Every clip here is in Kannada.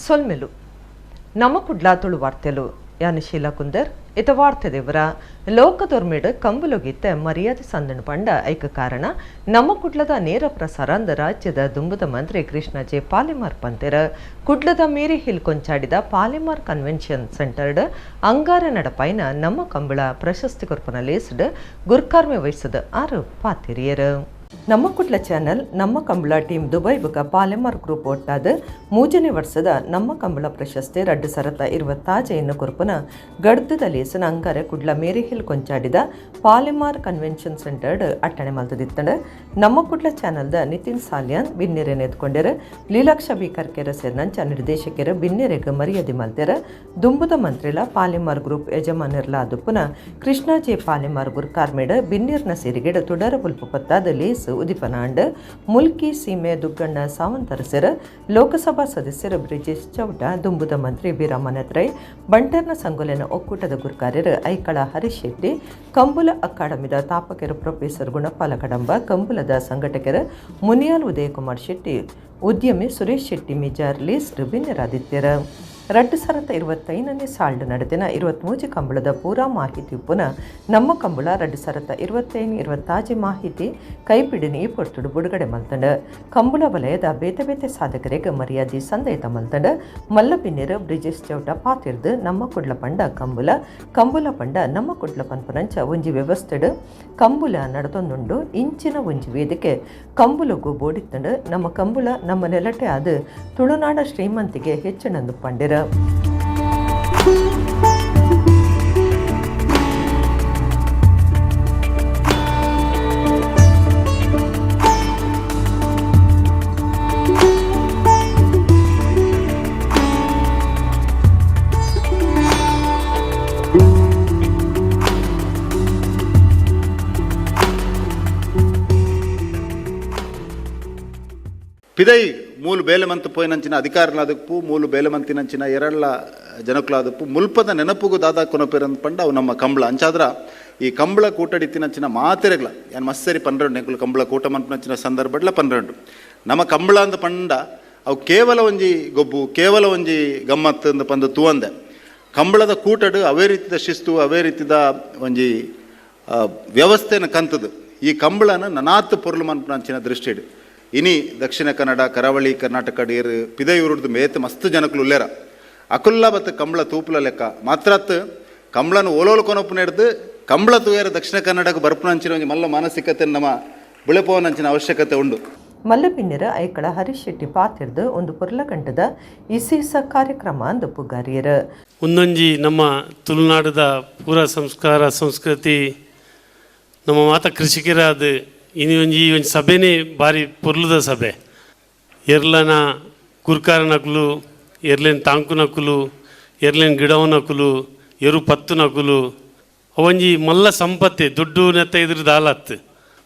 ಸೊಲ್ಮೆಲು ನಮ್ಮ ಕುಡ್ಲಾ ತುಳು ವಾರ್ತೆಲು ಯಾನು ಶೀಲಾ ಕುಂದರ್ ಇತ ವಾರ್ತೆ ದೇವರ ಲೋಕದೊರ್ಮೇಡ್ ಕಂಬುಲೋಗಿತ್ತೆ ಮರ್ಯಾದೆ ಸಂದಣ ಪಂಡ ಐಕ ಕಾರಣ ನಮ್ಮ ಕುಡ್ಲದ ನೇರ ಪ್ರಸಾರ ಅಂದ ರಾಜ್ಯದ ದುಂಬುದ ಮಂತ್ರಿ ಕೃಷ್ಣ ಜೆ ಪಾಲಿಮಾರ್ ಪಂತೆರ ಕುಡ್ಲದ ಮೇರಿ ಹಿಲ್ ಕೊಂಚಾಡಿದ ಪಾಲಿಮಾರ್ ಕನ್ವೆನ್ಷನ್ ಸೆಂಟರ್ಡ್ ಅಂಗಾರ ನಡಪೈನ ನಮ್ಮ ಕಂಬಳ ಪ್ರಶಸ್ತಿ ಕೊರ್ಪನ ಲೇಸ್ಡ್ ಗುರ್ಕಾರ್ಮೆ ವಹಿಸದ ಆರು ಪಾತಿರಿಯರು ನಮ್ಮ ಕುಡ್ಲ ಚಾನಲ್ ನಮ್ಮ Kambala team Dubai ಬುಕ Palimar group ಒಟ್ಟಾದ 3ನೇ ವರ್ಷದ ನಮ್ಮ ಕಂಬಳ ಪ್ರಶಸ್ತಿ 2026 ಕೊರ್ಪನ ಗಡ್ದದ ಲೇಸನ ಅಂಗಾರೆ ಕುಡ್ಲ ಮೇರಿ ಹಿಲ್ ಕೊಂಚಾಡಿದ ಪಾಲಿಮಾರ್ ಕನ್ವೆನ್ಷನ್ ಸೆಂಟರ್ಡ್ ಅಟ್ಟಣೆ ಮಲ್ತದಿತ್ತಂಡ ನಮ್ಮ ಕುಡ್ಲ ಚಾನಲ್ದ ನಿತಿನ್ ಸಾಲ್ಯಾನ್ ಬಿನ್ನೆರೆ ನೆದ್ಕೊಂಡೆರ ಲೀಲಾಕ್ಷ ಬಿ ಕರ್ಕೆರ ಸೇರ್ನಂಚ ನಿರ್ದೇಶಕರ ಬಿನ್ನೆರೆಗ ಮರ್ಯಾದೆ ಮಲ್ತೆರ ದುಂಬುದ ಮಂತ್ರಿಲ ಪಾಲಿಮಾರ್ ಗ್ರೂಪ್ ಯಜಮಾನರ್ಲ ಅದುಪುನ ಕೃಷ್ಣ ಜೆ ಪಾಲಿಮಾರ್ ಗುರ್ಕಾರ್ಮೇಡ ಬಿನ್ನೇರ್ನ ಸೇರಿಗೆಡ ತುಡರ ಬುಲ್ಪು ಪತ್ತಾದ ಲೇಸ್ ಉದಿಪನಾಂಡ್ ಮುಲ್ಕಿ ಸೀಮೆ ದುಗ್ಗಣ್ಣ ಸಾವಂತರಸರ ಲೋಕಸಭಾ ಸದಸ್ಯರ ಬ್ರಿಜೇಶ್ ಚೌಟ ದುಂಬುದ ಮಂತ್ರಿ ಬೀರಾಮನತ್ರೈ ಬಂಟರ್ನ ಸಂಗೊಲೆನ ಒಕ್ಕೂಟದ ಗುರ್ಕಾರ್ಯರ ಐಕಳ ಹರೀಶ್ ಶೆಟ್ಟಿ ಕಂಬುಲ ಅಕಾಡೆಮಿದ ತಾಪಕರ ಪ್ರೊಫೆಸರ್ ಗುಣಪಾಲ ಕಡಂಬ ಕಂಬುಲದ ಸಂಘಟಕರ ಮುನಿಯಾಲ್ ಉದಯಕುಮಾರ್ ಶೆಟ್ಟಿ ಉದ್ಯಮಿ ಸುರೇಶ್ ಶೆಟ್ಟಿ ಮಿಜಾರ್ ಲಿಸ್ಟ್ ಬಿನ್ನೆರಾದಿತ್ಯರ 2025ನೇ ಸಾಲ್ಡ್ ನಡೆದಿನ 23 ಕಂಬಳದ ಪೂರಾ ಮಾಹಿತಿ ಉಪ್ಪುನ ನಮ್ಮ ಕಂಬಳ 2025-26 ಮಾಹಿತಿ ಕೈಪಿಡಿನಿ ಪೊರ್ತುಡು ಬಿಡುಗಡೆ ಮಲ್ತಂಡ ಕಂಬಳ ವಲಯದ ಬೇತೆ ಬೇತೆ ಸಾಧಕರಿಗೆ ಮರ್ಯಾದೆ ಸಂದೈತ ಮಲ್ತಂಡ ಮಲ್ಲಬಿನ್ನೇರ ಬ್ರಿಜೇಶ್ ಚೌಟ ಪಾತಿರ್ದು ನಮ್ಮ ಕುಡ್ಲ ಪಂಡ ಕಂಬುಲ ಪಂಡ ನಮ್ಮ ಕುಡ್ಲ ಪನ್ಪನಂಚ ಒಂಜಿ ವ್ಯವಸ್ಥೆಡ್ ಕಂಬುಲ ನಡೆದೊಂದುಂಡು ಇಂಚಿನ ಒಂಜಿ ವೇದಿಕೆ ಕಂಬುಲಗೂ ಬೋಡಿತ್ತಂಡ ನಮ್ಮ ಕಂಬುಳ ನಮ್ಮ ನೆಲಟೆ ಆದ ತುಳುನಾಡ ಶ್ರೀಮಂತಿಗೆ ಹೆಚ್ಚಿನಂದು ಪಂಡಿರ ಪಿದೈ ಮೂಲು ಬೇಲೆಮಂತು ಪೋಯಿನಂಚಿನ ಅಧಿಕಾರಲಾದಪ್ಪು ಮೂಲು ಬೇಲೆಮಂತಿನಂಚಿನ ಎರಳ್ಳ ಜನಕುಲಾದಪ್ಪು ಮುಲ್ಪದ ನೆನಪುಗು ದಾದಾ ಕೊನಪೇರಂದು ಪಂಡ ಅವು ನಮ್ಮ ಕಂಬಳ ಅಂಚಾದ್ರ ಈ ಕಂಬಳ ಕೂಟಡಿತ್ತಿನಂಚಿನ ಮಾತೆರೆಗ್ಲ ಏನು ಮಸ್ಸರಿ 12 ನೆಕ್ಕಲು ಕಂಬಳ ಕೂಟ ಮನ್ಪನಂಚಿನ ಸಂದರ್ಭಡ್ಲ 12 ನಮ್ಮ ಕಂಬಳ ಅಂದ ಪಂಡ ಅವು ಕೇವಲ ಒಂಜಿ ಗೊಬ್ಬು ಕೇವಲ ಒಂಜಿ ಗಮ್ಮತ್ತು ಅಂದ ಪಂದು ತೂವಂದೆ ಕಂಬಳದ ಕೂಟಡು ಅವೇ ರೀತಿದ ಶಿಸ್ತು ಅವೇ ರೀತಿದ ಒಂಜಿ ವ್ಯವಸ್ಥೆನ ಕಂತದು ಈ ಕಂಬಳನ ನನಾತ್ ಪೊರ್ಲು ಮನ್ಪನಂಚಿನ ದೃಷ್ಟಿಡು ಇನಿ ದಕ್ಷಿಣ ಕನ್ನಡ ಕರಾವಳಿ ಕರ್ನಾಟಕ ಡೇರ್ ಪಿದೈಯೂರ್ದು ಮೇತ್ ಮಸ್ತ್ ಜನಕಲು ಉಲ್ಲೇರ ಅಕುಲ್ಲ ಬತ್ತು ಕಂಬಳ ತೂಪುಲ ಲೆಕ್ಕ ಮಾತ್ರತ್ ಕಂಬಳನ ಓಲೋಲು ಕೊನಪ್ಪು ನಡೆದು ಕಂಬಳ ತೂಯರ ದಕ್ಷಿಣ ಕನ್ನಡಕ್ಕೆ ಬರ್ಪುನಂಚಿನ ಒಂಜಿ ಮಲ್ಲ ಮಾನಸಿಕತೆ ನಮ್ಮ ಬಿಳಪೋವನಂಚಿನ ಅವಶ್ಯಕತೆ ಉಂಡು ಮಲ್ಲಬಿನ್ನೆರ ಐಕಳ ಹರೀಶ್ ಶೆಟ್ಟಿ ಪಾತಿರ್ದು ಒಂದು ಪುರ್ಲಕಂಠದ ಇಸೀಸ ಕಾರ್ಯಕ್ರಮ ಅಂದು ಪುಗಾರಿಯರ ಒಂದೊಂಜಿ ನಮ್ಮ ತುಳುನಾಡದ ಪೂರ ಸಂಸ್ಕಾರ ಸಂಸ್ಕೃತಿ ನಮ್ಮ ಮಾತ ಕೃಷಿಕರಾದ ಒಂಜಿ ಸಭೆನೇ ಭಾರಿ ಪೊರ್ಲುದ ಸಭೆ ಎರ್ಲನ ಕುರ್ಕಾರನಕುಲು ಎರ್ಲೇನ್ ತಾಂಕುನಕುಲು ಎರ್ಲೇನ್ ಗಿಡವನಕುಲು ಎರು ಪತ್ತುನಕುಲು ಅವಂಜಿ ಮಲ್ಲ ಸಂಪತ್ತೆ ದೊಡ್ಡ ನೆತ್ತ ಇದ್ರ ದಾಲತ್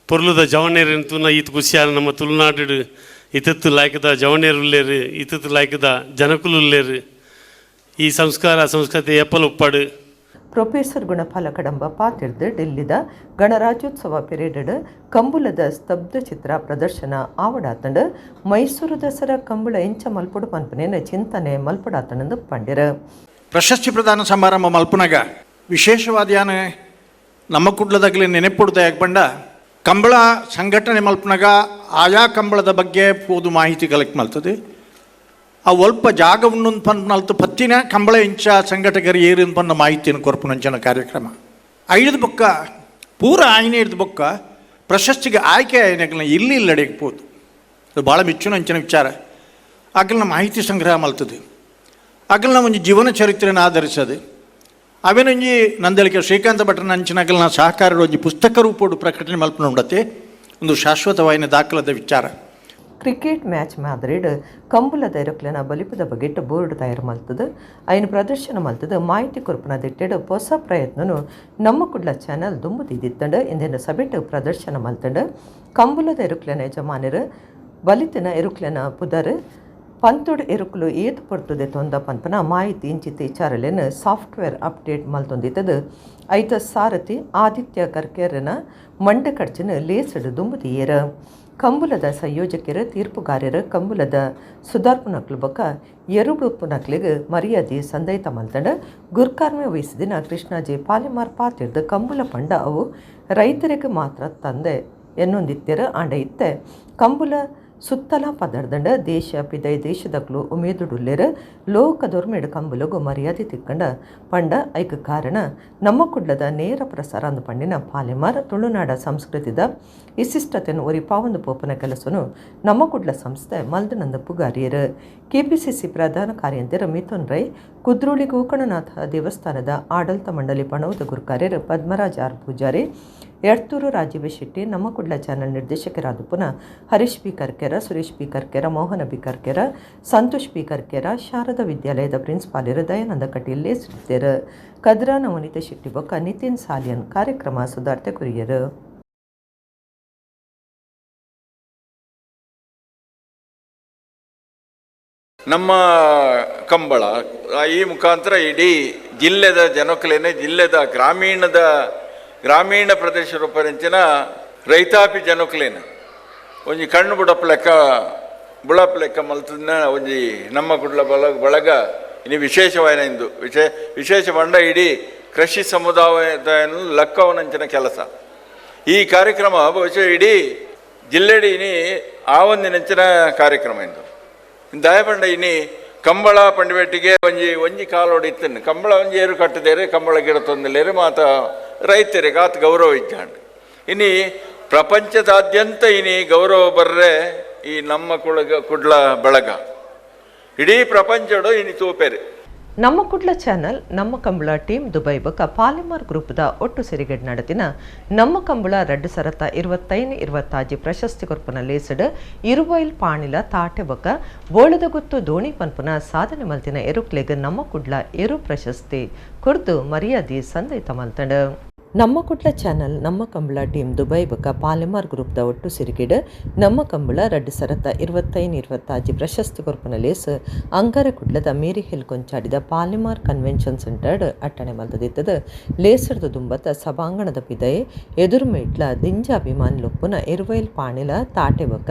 ಪೊರ್ಲುದ ಜವನೇರಂತೂನ ಈತ ಖುಷಿಯಾರ ನಮ್ಮ ತುಳುನಾಡು ಇತತ್ತು ಲಾಯ್ಕದ ಜವನೇರು ಉಲ್ಲೇರು ಇತತ್ತು ಲಾಯ್ಕದ ಜನಕುಲು ಉಲ್ಲೇರು ಈ ಸಂಸ್ಕಾರ ಸಂಸ್ಕೃತಿ ಎಪ್ಪಲು ಉಪ್ಪಾಡು ಪ್ರೊಫೆಸರ್ ಗುಣಪಾಲ ಕಡಂಬ ಪಾತಿರ್ದು ಡೆಲ್ಲಿದ ಗಣರಾಜ್ಯೋತ್ಸವ ಪಿರಿಯಡ್ ಕಂಬುಲದ ಸ್ತಬ್ಧ ಚಿತ್ರ ಪ್ರದರ್ಶನ ಆವಡಾತಂಡ ಮೈಸೂರು ದಸರಾ ಕಂಬಳ ಎಂಚ ಮಲ್ಪುಡು ಪನ್ಪನೇನ ಚಿಂತನೆ ಮಲ್ಪಡಾತಂಡು ಪಂಡಿರ ಪ್ರಶಸ್ತಿ ಪ್ರದಾನ ಸಮಾರಂಭ ಮಲ್ಪುನಾಗ ವಿಶೇಷವಾದ ನಮ್ಮ ಕುಡ್ಲದಾಗಲಿ ನೆನೆಪುಡ್ದ ಯಾಕಂಡ ಕಂಬಳ ಸಂಘಟನೆ ಮಲ್ಪನಾಗ ಆಯಾ ಕಂಬಳದ ಬಗ್ಗೆ ಓದು ಮಾಹಿತಿ ಕಲೆಕ್ಟ್ ಮಾಡ್ತದೆ ಆ ಒಲ್ಪ ಜಾಗ ಉಣ್ಣು ಪನ್ಪು ಪತ್ತಿನ ಕಂಬಳ ಇಂಚ ಸಂಘಟಕರು ಏರಿನ ಪನ್ನ ಮಾಹಿತಿಯನ್ನು ಕೊರ್ಪುನಂಚನ ಕಾರ್ಯಕ್ರಮ ಐದು ಬೊಕ್ಕ ಪೂರ ಆಯ್ನೆ ಹಿಡಿದು ಬೊಕ್ಕ ಪ್ರಶಸ್ತಿಗೆ ಆಯ್ಕೆ ಆಯ್ನೆಗಳನ್ನ ಇಲ್ಲಿ ಇಲ್ಲಡೆಯಬಹುದು ಅದು ಭಾಳ ಮೆಚ್ಚುನಂಚಿನ ವಿಚಾರ ಆಗಲನ್ನ ಮಾಹಿತಿ ಸಂಗ್ರಹ ಮಲ್ತದೆ ಆಗಲನ್ನ ಒಂದು ಜೀವನ ಚರಿತ್ರೆನ ಆಧರಿಸದು ಅವೇನೊಂಜಿ ನಂದಳಿಕೆ ಶ್ರೀಕಾಂತ ಭಟ್ರನ ಅಂಚಿನಾಗಲನ್ನ ಸಹಕಾರದ ಒಂಜಿ ಪುಸ್ತಕ ರೂಪೋಡು ಪ್ರಕಟಣೆ ಮಲ್ಪನ ಉಂಡತೆ ಒಂದು ಶಾಶ್ವತವಾಯಿನ ದಾಖಲಾದ ವಿಚಾರ ಕ್ರಿಕೆಟ್ ಮ್ಯಾಚ್ ಮಾದರಿಡ್ ಕಂಬುಲದ ಎರಕ್ಲೆನ ಬಲಿಪದ ಬಗೆಟ್ ಬೋರ್ಡ್ ತಯಾರು ಮಲ್ತದು ಐನು ಪ್ರದರ್ಶನ ಮಲ್ತದು ಮಾಹಿತಿ ಕೊರ್ಪನ ದಿಟ್ಟೆಡ್ ಹೊಸ ಪ್ರಯತ್ನನು ನಮ್ಮ ಕುಡ್ಲ ಚಾನಲ್ ದುಂಬುದಿದ್ದಂಡು ಇಂದಿನ ಸಭೆಟ್ ಪ್ರದರ್ಶನ ಮಲ್ತಂಡು ಕಂಬುಲದ ಎರಕ್ಲೆನ ಯಜಮಾನರು ಬಲಿತಿನ ಎರಕ್ಲೆನ ಪುದರ್ ಪಂತುಡ್ ಎರುಕುಲು ಏತು ಪೊರ್ತುದೆ ತೊಂದ ಪನ್ಪನ ಮಾಹಿತಿ ಇಂಚಿತ ವಿಚಾರಲೆನ ಸಾಫ್ಟ್ವೇರ್ ಅಪ್ಡೇಟ್ ಮಲ್ತೊಂದಿತ್ತದು ಐತ ಸಾರಥಿ ಆದಿತ್ಯ ಕರ್ಕೇರನ ಮಂಡ ಕಡ್ಚಿನ ಲೇಸಡ್ ದುಂಬುದಿಯೇರ ಕಂಬುಲದ ಸಂಯೋಜಕರ ತೀರ್ಪುಗಾರರ ಕಂಬುಲದ ಸುಧಾರ್ಪುನಕ್ಲು ಬೊಕ ಎರುಡುಪುನಕ್ಲಿಗೆ ಮರ್ಯಾದೆ ಸಂದೈತ ಮಲ್ತಂಡ ಗುರ್ಕಾರ್ಮೆ ವಹಿಸಿದಿನ ಕೃಷ್ಣ ಜೆ ಪಾಲಿಮಾರ್ ಪಾತಿರ್ದ ಕಂಬುಲ ಪಂಡ ಅವು ರೈತರಿಗೆ ಮಾತ್ರ ತಂದೆ ಎನ್ನೊಂದಿತ್ತರ ಆಂಡ ಇತ್ತೆ ಕಂಬುಲ ಸುತ್ತಲ ಪದರ್ದಂಡ ದೇಶ ಪಿದೈ ದೇಶದಕ್ಲು ಉಮೇದುಡುಲ್ಲೆರ ಲೋಕದೊರ್ಮೆಡ್ ಕಂಬುಲಗು ಮರ್ಯಾದೆ ತಿಕ್ಕಂಡ ಪಂಡ ಐಕ ಕಾರಣ ನಮ್ಮ ಕುಡ್ಲದ ನೇರ ಪ್ರಸಾರ ಅಂದು ಪಂಡಿನ ಪಾಲೆಮಾರ್ ತುಳುನಾಡ ಸಂಸ್ಕೃತಿದ ವಿಶಿಷ್ಟತೆಯನ್ನು ಒರಿಪಾವೊಂದು ಪೋಪನ ಕೆಲಸನು ನಮ್ಮ ಕುಡ್ಲ ಸಂಸ್ಥೆ ಮಲ್ದನಂದ ಪುಗಾರಿಯರು ಕೆಪಿಸಿಸಿ ಪ್ರಧಾನ ಕಾರ್ಯಂತರ ಮಿಥುನ್ ರೈ ಕುದ್ರೋಳಿ ಗೋಕರ್ಣನಾಥ ದೇವಸ್ಥಾನದ ಆಡಳಿತ ಮಂಡಳಿ ಪಣವದ ಗುರುಕಾರ್ಯರು ಪದ್ಮರಾಜ್ ಆರ್ ಪೂಜಾರಿ ಎಡ್ತೂರು ರಾಜೀವ ಶೆಟ್ಟಿ ನಮ್ಮ ಕುಡ್ಲ ಚಾನೆಲ್ ನಿರ್ದೇಶಕರಾದ ಪುನಃ ಹರೀಶ್ ಬಿ ಕರ್ಕೆರ ಸುರೇಶ್ ಬಿ ಕರ್ಕೆರ ಮೋಹನ ಬಿ ಕರ್ಕೆರ ಸಂತೋಷ್ ಬಿ ಕರ್ಕೆರ ಶಾರದಾ ವಿದ್ಯಾಲಯದ ಪ್ರಿನ್ಸಿಪಾಲರು ದಯಾನಂದ ಕಟೀಲ್ ಲೇಸಿರ್ತಾರೆ ಕದ್ರಾ ನವನೀತ ಶೆಟ್ಟಿ ಬೊಕ್ಕ ನಿತಿನ್ ಸಾಲಿಯನ್ ಕಾರ್ಯಕ್ರಮ ಸುಧಾರ್ತೆ ಕುರಿಯರು. ನಮ್ಮ ಕಂಬಳ ಈ ಮುಖಾಂತರ ಇಡೀ ಜಿಲ್ಲೆದ ಜನಕ್ಕಲೇನೆ ಜಿಲ್ಲೆದ ಗ್ರಾಮೀಣ ಪ್ರದೇಶ ರೂಪರೆಂಚಿನ ರೈತಾಪಿ ಜನಕ್ಕಲೇನೆ ಒಂಜಿ ಕಣ್ಣು ಬುಡಪ ಲೆಕ್ಕ ಮಲ್ತನ ಒಂಜಿ ನಮ್ಮ ಕುಡ್ಲ ಬಳಗ ಇನ್ನು ವಿಶೇಷವಾದ ಇಂದು ವಿಶೇಷ ಬಂಡ ಇಡೀ ಕೃಷಿ ಸಮುದಾಯದ ಲೆಕ್ಕವನಂಚಿನ ಕೆಲಸ ಈ ಕಾರ್ಯಕ್ರಮ ಬಹುಶಃ ಇಡೀ ಜಿಲ್ಲೆಡಿ ಇನಿ ಆವೊಂದಿನಂಚಿನ ಕಾರ್ಯಕ್ರಮ ಇಂದು ದಯಪಂಡ ಇನಿ ಕಂಬಳ ಪಂಡಿಬೆಟ್ಟಿಗೆ ಒಂಜಿ ಕಾಲೋಡು ಇತ್ತನ್ನು ಕಂಬಳ ಒಂಜಿ ಏರು ಕಟ್ಟದೇರೆ ಕಂಬಳ ಗಿಡ ತೊಂದಲೇರೆ ಮಾತ ರೈತರಿಗೆ ಆತ ಗೌರವ ಇಜ್ಜಾಂಡು ಇನಿ ಪ್ರಪಂಚದಾದ್ಯಂತ ಇನಿ ಗೌರವ ಬರ್ರೆ ಈ ನಮ್ಮ ಕುಡ್ಲ ಬಳಗ ಇಡೀ ಪ್ರಪಂಚಡು ಇನಿ ತೂಪೆರೆ. ನಮ್ಮ ಕುಡ್ಲ ಚಾನಲ್ ನಮ್ಮ ಕಂಬಳ ಟೀಮ್ ದುಬೈ ಬೊಕ ಪಾಲಿಮಾರ್ ಗ್ರೂಪ್ದ ಒಟ್ಟು ಸಿರಿಗೆಡ್ ನಡತಿನ ನಮ್ಮ ಕಂಬಳ 2025-26 ಪ್ರಶಸ್ತಿ ಕೊರ್ಪುನ ಲೇಸಡ್ ಇರುವೈಲ್ ಪಾಣಿಲ ತಾಟೆ ಬೊಕ ಬೋಳದ ಗುತ್ತು ದೋಣಿ ಪನ್ಪುನ ಸಾಧನೆ ಮಲ್ತಿನ ಎರುಕ್ಲೆಗ್ ನಮ್ಮ ಕುಡ್ಲ ಎರು ಪ್ರಶಸ್ತಿ ಕುರ್ದು ಮರ್ಯಾದೆ ಸಂದೈತ ಮಲ್ತಂಡ. ನಮ್ಮ ಕುಡ್ಲ ಚಾನಲ್ ನಮ್ಮ ಕಂಬಳ ಟೀಮ್ ದುಬೈ ಬೊಕ ಪಾಲಿಮಾರ್ ಗ್ರೂಪ್ದ ಒಟ್ಟು ಸಿರಿಗಿಡ್ ನಮ್ಮ ಕಂಬಳ 2025-26 ಪ್ರಶಸ್ತಿ ಕೊರ್ಪುನ ಲೇಸ್ ಅಂಗಾರ ಕುಡ್ಲದ ಮೇರಿ ಹಿಲ್ ಕೊಂಚಾಡಿದ ಪಾಲಿಮಾರ್ ಕನ್ವೆನ್ಷನ್ ಸೆಂಟರ್ಡ್ ಅಟ್ಟಣೆ ಮಲ್ತದಿತ್ತದ ಲೇಸರ್ದ ದುಂಬತ್ತ ಸಭಾಂಗಣದ ಪಿದಯೆ ಎದುರು ಮೇಟ್ಲ ದಿಂಜ ಅಭಿಮಾನಿಲೊಪ್ಪುನ ಎರುವೈಲ್ ಪಾಣಿಲ ತಾಟೆ ಬೊಕ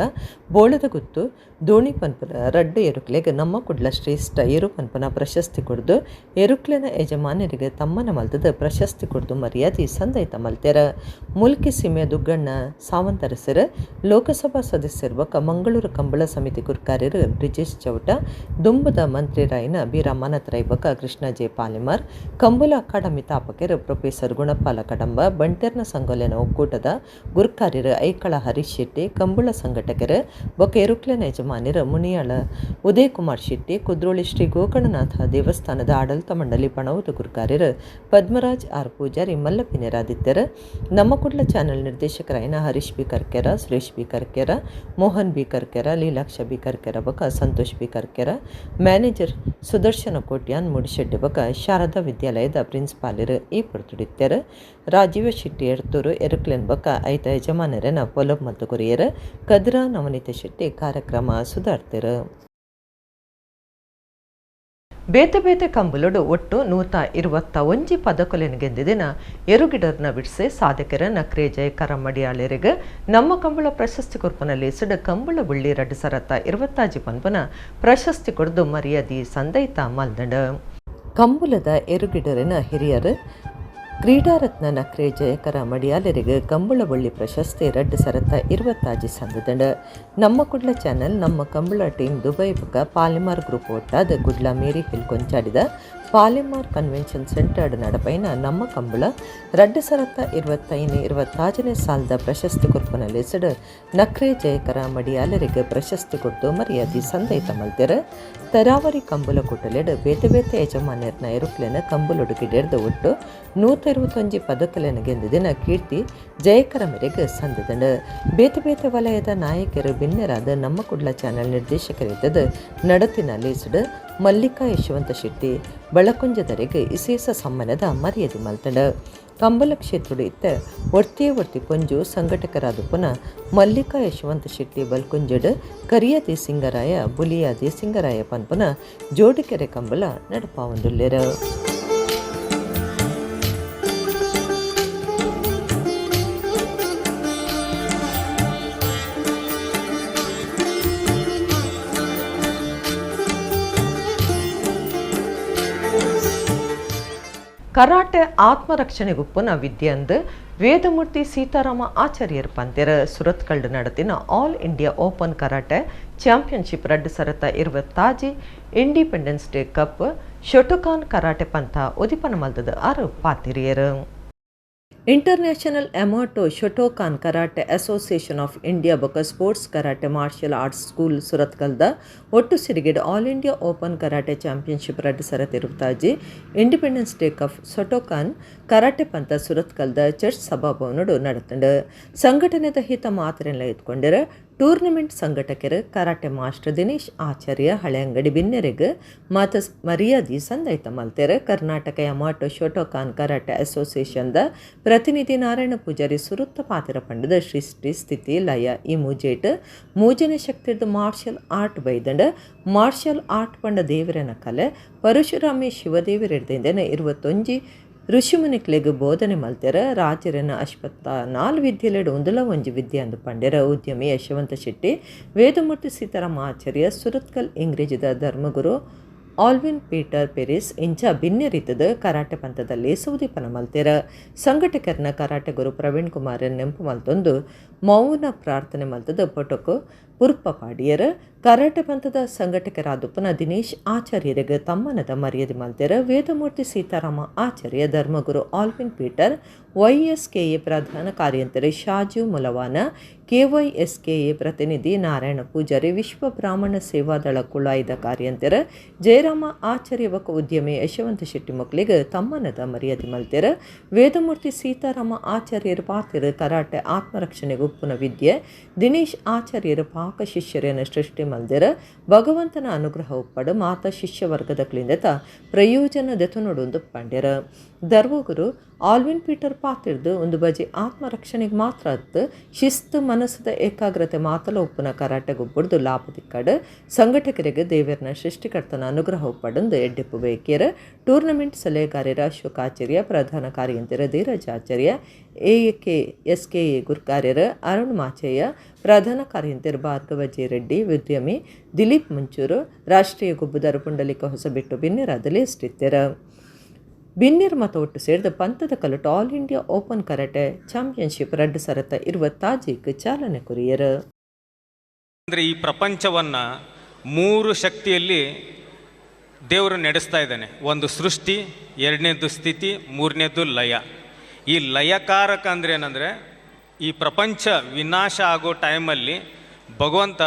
ಬೋಳದ ಗುತ್ತು ದೋಣಿ ಪನ್ಪುನ ರಡ್ಡು ಎರುಕ್ಲೆಗ್ ನಮ್ಮ ಕುಡ್ಲ ಶ್ರೇಷ್ಠ ಏರು ಪನ್ಪುನ ಪ್ರಶಸ್ತಿ ಕೊಡ್ದು ಎರುಕ್ಲೆನ ಯಜಮಾನರಿಗೆ ತಮ್ಮನ ಮಲ್ತದ ಪ್ರಶಸ್ತಿ ಕೊಡ್ದು ಮರ್ಯಾದೆ ಸಂದೈತ ಮಲ್ತೆರ. ಮುಲ್ಕಿ ಸೀಮೆ ದುಗ್ಗಣ್ಣ ಸಾವಂತರಸರ ಲೋಕಸಭಾ ಸದಸ್ಯರು ಬೊಕ ಮಂಗಳೂರು ಕಂಬಳ ಸಮಿತಿ ಗುರ್ಕಾರ್ಯರು ಬ್ರಿಜೇಶ್ ಚೌಟ ದುಂಬದ ಮಂತ್ರಿ ರಾಯನ ಬಿ ರಮಾನಾಥ್ ರೈ ಬೊಕ ಕೃಷ್ಣ ಜೆ ಪಾಲಿಮಾರ್ ಕಂಬಳ ಅಕಾಡೆಮಿ ತಾಪಕರು ಪ್ರೊಫೆಸರ್ ಗುಣಪಾಲ ಕಡಂಬ ಬಂಟೆರ್ನ ಸಂಗೊಲೆನ ಒಕ್ಕೂಟದ ಗುರ್ಕಾರ್ಯರು ಐಕಳ ಹರೀಶ್ ಶೆಟ್ಟಿ ಕಂಬಳ ಸಂಘಟಕರು ಬೊಕ ಎರುಕ್ಲೆನ ಯಜಮಾನಿರು ಮುನಿಯಾಳ ಉದಯ್ ಕುಮಾರ್ ಶೆಟ್ಟಿ ಕುದ್ರೋಳಿ ಶ್ರೀ ಗೋಕರ್ಣನಾಥ ದೇವಸ್ಥಾನದ ಆಡಳಿತ ಮಂಡಳಿ ಪಣವದ ಗುರ್ಕಾರ್ಯರು ಪದ್ಮರಾಜ್ ಆರ್ ಪೂಜಾರಿ ಮಲ್ಲಪಿನೆರಾದಿತ್ತರ. ನಮ್ಮ ಕುಡ್ಲ ಚಾನೆಲ್ ನಿರ್ದೇಶಕರಾಯನ Harish B Karkera Suresh B Karkera Mohan B Karkera Leelaksha B Karkera ಬೊಕ ಸಂತೋಷ್ ಬಿ ಕರ್ಕೆರ ಮ್ಯಾನೇಜರ್ ಸುದರ್ಶನ ಕೋಟ್ಯಾನ್ ಮುಡಿಶೆಟ್ಟಿ ಬೊಕ ಶಾರದಾ ವಿದ್ಯಾಲಯದ ಪ್ರಿನ್ಸಿಪಾಲರು ಈ ಪೊರ್ತುಡಿತ್ತರ. ರಾಜೀವ ಶೆಟ್ಟಿ ಎಡ್ತೂರು ಎರುಕ್ಲೆನ್ ಬೊಕ ಐತ ಯಜಮಾನರನ ಪೊಲಬ್ ಮತ್ತು ಕೊರಿಯರ ಕದ್ರಾ ನವನೀತ ಶೆಟ್ಟಿ ಕಾರ್ಯಕ್ರಮ ಸುಧಾರ್ತಿರು. ಬೇತೆ ಬೇತೆ ಕಂಬುಲುಡು ಒಟ್ಟು 121 ಪದಕೊಲೆನ ಗೆದ್ದಿದಿನ ಎರುಗಿಡರ್ನ ಬಿಡ್ಸೆ ಸಾಧಕರ ನಕ್ರೆ ಜಯಕರ ಮಡಿಯಾಳೆರಿಗೆ ನಮ್ಮ ಕಂಬಳ ಪ್ರಶಸ್ತಿ ಕೊರ್ಪುನ ಲೇಸಡ್ ಕಂಬಳ ಬುಳ್ಳಿ 2026 ಪನ್ಪುನ ಪ್ರಶಸ್ತಿ ಕೊಡ್ದು ಮರ್ಯಾದೆ ಸಂದೈತ ಮಲ್ದಂಡ. ಕಂಬುಲದ ಎರುಗಿಡರಿನ ಹಿರಿಯರು ಕ್ರೀಡಾರತ್ನ ನಕ್ರೆ ಜಯಕರ ಮಡಿಯಾಲರಿಗೆ ಕಂಬಳ ಬಳ್ಳಿ ಪ್ರಶಸ್ತಿ 2026 ಸಂದದಂಡ. ನಮ್ಮ ಕುಡ್ಲ ಚಾನಲ್ ನಮ್ಮ ಕಂಬಳ ಟೀಮ್ ದುಬೈ ಬೊಕ Palimar group ಒಟ್ಟಾದ Kudla Mary Hill ಕೊಂಚಾಡಿದ ಪಾಲಿಮಾರ್ ಕನ್ವೆನ್ಷನ್ ಸೆಂಟರ್ಡ್ ನಡಪೈನ ನಮ್ಮ ಕಂಬಳ 2025-26 ಸಾಲದ ಪ್ರಶಸ್ತಿ ಕೊರ್ಪುನ ಲೇಸಡ್ ನಕ್ರೆ ಜಯಕರ ಮಡಿಯಾಲರಿಗೆ ಪ್ರಶಸ್ತಿ ಕೊಟ್ಟು ಮರ್ಯಾದೆ ಸಂದೈತ ಮಲ್ತೆರ. ತರಾವರಿ ಕಂಬಳ ಕುಟಲೆಡ್ ಬೇತೆ ಬೇತೆ ಯಜಮಾನ್ಯರ್ನ ಎರುಕ್ಲೆನ ಕಂಬುಲೊಡು ಗಿಡೆರ್ದ ಒಟ್ಟು 121 ಪದಕಲೆನ ಗೆದ್ದಿನ ಕೀರ್ತಿ ಜಯಕರ ಮೇರೆಗೆ ಸಂದದಂಡ. ಬೇತೆ ಬೇತೆ ವಲಯದ ನಾಯಕರು ಭಿನ್ನರಾದ ನಮ್ಮ ಕುಡ್ಲ ಚಾನಲ್ ನಿರ್ದೇಶಕರಿದ್ದದ ನಡತಿನ ಲೇಸಡ್ ಮಲ್ಲಿಕಾ ಯಶವಂತ ಶೆಟ್ಟಿ ಬಳಕುಂಜದರೆಗೆ ವಿಶೇಷ ಸಮ್ಮಾನದ ಮರ್ಯಾದೆ ಮಲ್ತಂಡ. ಕಂಬಳ ಕ್ಷೇತ್ರದ ಇತ್ತ ಒರ್ತಿ ಪೊಂಜು ಸಂಘಟಕರಾದ ಪುನಃ ಮಲ್ಲಿಕಾ ಯಶವಂತ ಶೆಟ್ಟಿ ಬಲ್ಕುಂಜಡ್ ಕರಿಯ ದೇಸಿಂಗರಾಯ ಬುಲಿಯ ದೇಸಿಂಗರಾಯ ಪನ್ಪುನ ಜೋಡಿಕೆರೆ ಕಂಬಳ ನಡಪಾವೊಂದುಲ್ಲೆರ. ಕರಾಟೆ ಆತ್ಮರಕ್ಷಣೆಗುಪ್ಪುನ ವಿದ್ಯೆಂದು ವೇದಮೂರ್ತಿ ಸೀತಾರಾಮ ಆಚಾರ್ಯರ್ ಪಂದ್ಯರ ಸುರತ್ಕಲ್ಡ್ ನಡೆದಿನ all India open karate championship 2027 independence day cup Shotokan karate ಪಂಥ ಉದಿಪನ ಮಲ್ದದ 6 ಪಾತಿರಿಯರು. ಇಂಟರ್ನ್ಯಾಷನಲ್ ಅಮಾಟೋ Shotokan karate association of India ಬೊಕ್ಕ sports karate martial arts school ಸುರತ್ಕಲ್ದ ಒಟ್ಟು ಸಿರಿಗೆಡ್ all India open karate championship 2027 independence day cup Shotokan karate ಪಂಥ ಸುರತ್ಕಲ್ದ ಚರ್ಚ್ ಸಭಾಭವನಡು ನಡೆತಂಡು ಸಂಘಟನೆದ ಹಿತ ಮಾತ್ರೆಲ್ಲ ಎತ್ಕೊಂಡಿರ ಟೂರ್ನಮೆಂಟ್ ಸಂಘಟಕರು ಕರಾಟೆ ಮಾಸ್ಟರ್ ದಿನೇಶ್ ಆಚಾರ್ಯ ಹಳೆಯಂಗಡಿ ಬಿನ್ನೆರೆಗ್ ಮಾತ ಮರ್ಯಾದಿ ಸಂದೈತ ಮಲ್ತೆರ ಕರ್ನಾಟಕ ಯಮಾಟೋ ಶೊಟೋಕಾನ್ ಕರಾಟೆ ಅಸೋಸಿಯೇಷನ್ದ ಪ್ರತಿನಿಧಿ ನಾರಾಯಣ ಪೂಜಾರಿ ಸುರುತ್ತ ಪಾತಿರ ಪಂಡದ ಸೃಷ್ಟಿ ಸ್ಥಿತಿ ಲಯ ಈ ಮೂಜೇಟ್ ಮೂಜನೆ ಶಕ್ತಿರ್ದು ಮಾರ್ಷಲ್ ಆರ್ಟ್ ಬೈದಂಡ ಮಾರ್ಷಲ್ ಆರ್ಟ್ ಪಂಡ ದೇವರನ ಕಲೆ ಪರಶುರಾಮಿ ಶಿವದೇವರೆಡ್ದಿಂದನ 21 ಋಷಿಮುನಿಕ್ಲೆಗ್ ಬೋಧನೆ ಮಲ್ತೆರ ರಾಜರನ ಅಶ್ವತ್ಥ 4 ವಿದ್ಯೆಲೆಡ್ ಒಂದುಲ ಒಂಜಿ ವಿದ್ಯೆ ಅಂದು ಪಂಡೆರ ಉದ್ಯಮಿ ಯಶವಂತ ಶೆಟ್ಟಿ ವೇದಮೂರ್ತಿ ಸೀತಾರಾಮ ಆಚಾರ್ಯ ಸುರತ್ಕಲ್ ಇಂಗ್ರೇಜಿದ ಧರ್ಮಗುರು ಆಲ್ವಿನ್ ಪೀಟರ್ ಪೆರಿಸ್ ಇಂಚ ಭಿನ್ನ ರೀತಿದ ಕರಾಟೆ ಪಂಥದಲ್ಲಿ ಸೌದಿಪನ ಮಲ್ತೆರ ಸಂಘಟಕರನ ಕರಾಟೆ ಗುರು ಪ್ರವೀಣ್ ಕುಮಾರ್ ನೆಂಪು ಮಲ್ತೊಂದು ಮೌನ ಪ್ರಾರ್ಥನೆ ಮಲ್ತದ ಪೊಟೊಕು ಪುರ್ಪ ಪಾಡಿಯರ ಕರಾಟೆ ಪಂಥದ ಸಂಘಟಕರಾದುಪ್ಪನ ದಿನೇಶ್ ಆಚಾರ್ಯರಿಗೆ ತಮ್ಮನದ ಮರ್ಯಾದೆ ಮಲ್ತೆರ ವೇದಮೂರ್ತಿ ಸೀತಾರಾಮ ಆಚಾರ್ಯ ಧರ್ಮಗುರು ಆಲ್ವಿನ್ ಪೀಟರ್ YSKA ಪ್ರಧಾನ ಕಾರ್ಯಂತರ ಶಾಜು ಮುಲವಾನ KYSKA ಪ್ರತಿನಿಧಿ ನಾರಾಯಣ ಪೂಜಾರಿ ವಿಶ್ವ ಬ್ರಾಹ್ಮಣ ಸೇವಾದಳ ಕುಳಾಯ್ದ ಕಾರ್ಯಂತರ ಜಯರಾಮ ಆಚಾರ್ಯ ಬಕ ಉದ್ಯಮಿ ಯಶವಂತ ಶೆಟ್ಟಿ ಮಕ್ಕಳಿಗೆ ತಮ್ಮನದ ಮರ್ಯಾದೆ ಮಲ್ತೆರ ವೇದಮೂರ್ತಿ ಸೀತಾರಾಮ ಆಚಾರ್ಯರ ಪಾತ್ರ ಕರಾಟೆ ಆತ್ಮರಕ್ಷಣೆಗೆ ಉಪ್ಪುನ ವಿದ್ಯೆ ದಿನೇಶ್ ಆಚಾರ್ಯರ ಪಾಕ ಶಿಷ್ಯರನ್ನು ಸೃಷ್ಟಿ ಮಲ್ದೆರ ಭಗವಂತನ ಅನುಗ್ರಹ ಉಪ್ಪಡು ಮಾತಾ ಶಿಷ್ಯ ವರ್ಗದಕ್ಲಿಂದ ಪ್ರಯೋಜನ ದೆತುನೊಡೊಂದು ಪಂಡ್ಯರ ಧರ್ಮಗುರು ಆಲ್ವಿನ್ ಪೀಟರ್ ಪಾತಿರ್ದು ಒಂದು ಬಜೆ ಆತ್ಮರಕ್ಷಣೆಗೆ ಮಾತ್ರ ಅತ್ತು ಶಿಸ್ತು ಮನಸ್ಸದ ಏಕಾಗ್ರತೆ ಮಾತಲ ಉಪ್ಪುನ ಕರಾಟೆಗೆ ಉಬ್ಬಡ್ದು ಲಾಭ ದಿಕ್ಕಡು ಸಂಘಟಕರಿಗೆ ದೇವರನ ಸೃಷ್ಟಿಕರ್ತನ ಅನುಗ್ರಹ ಉಪ್ಪಡೊಂದು ಎಡ್ಡೆಪ್ಪು ಬೇಕಿಯರ ಟೂರ್ನಮೆಂಟ್ ಸಲಹೆಗಾರರ ಅಶೋಕಾಚಾರ್ಯ ಪ್ರಧಾನ ಕಾರ್ಯಂತರ ಧೀರಜಾಚಾರ್ಯ AKSKA ಗುರುಕಾರ್ಯರ ಅರುಣ್ ಮಾಚಯ್ಯ ಪ್ರಧಾನ ಕಾರ್ಯಂತರ ಭಾರ್ಗವ ಜೆ ರೆಡ್ಡಿ ಉದ್ಯಮಿ ದಿಲೀಪ್ ಮುಂಚೂರು ರಾಷ್ಟ್ರೀಯ ಗುಬ್ಬುದಾರ ಪುಂಡಲಿಕ ಹೊಸಬೆಟ್ಟು ಬಿನ್ನೆರಾದಲ್ಲಿ ಎಷ್ಟಿತ್ತರ ಬಿನ್ನಿರ್ ಮತ್ತು ಒಟ್ಟು ಸೇರಿದ ಪಂಥದ ಕಲಟು all India open karate championship 2027 ಚಾಲನೆ ಕೊರಿಯರು. ಅಂದರೆ ಈ ಪ್ರಪಂಚವನ್ನು 3 ಶಕ್ತಿಯಲ್ಲಿ ದೇವರು ನಡೆಸ್ತಾ ಇದ್ದಾನೆ. ಒಂದು ಸೃಷ್ಟಿ, ಎರಡನೇದು ಸ್ಥಿತಿ, ಮೂರನೇದು ಲಯ. ಈ ಲಯಕಾರಕ ಅಂದರೆ ಏನಂದರೆ ಈ ಪ್ರಪಂಚ ವಿನಾಶ ಆಗೋ ಟೈಮಲ್ಲಿ ಭಗವಂತ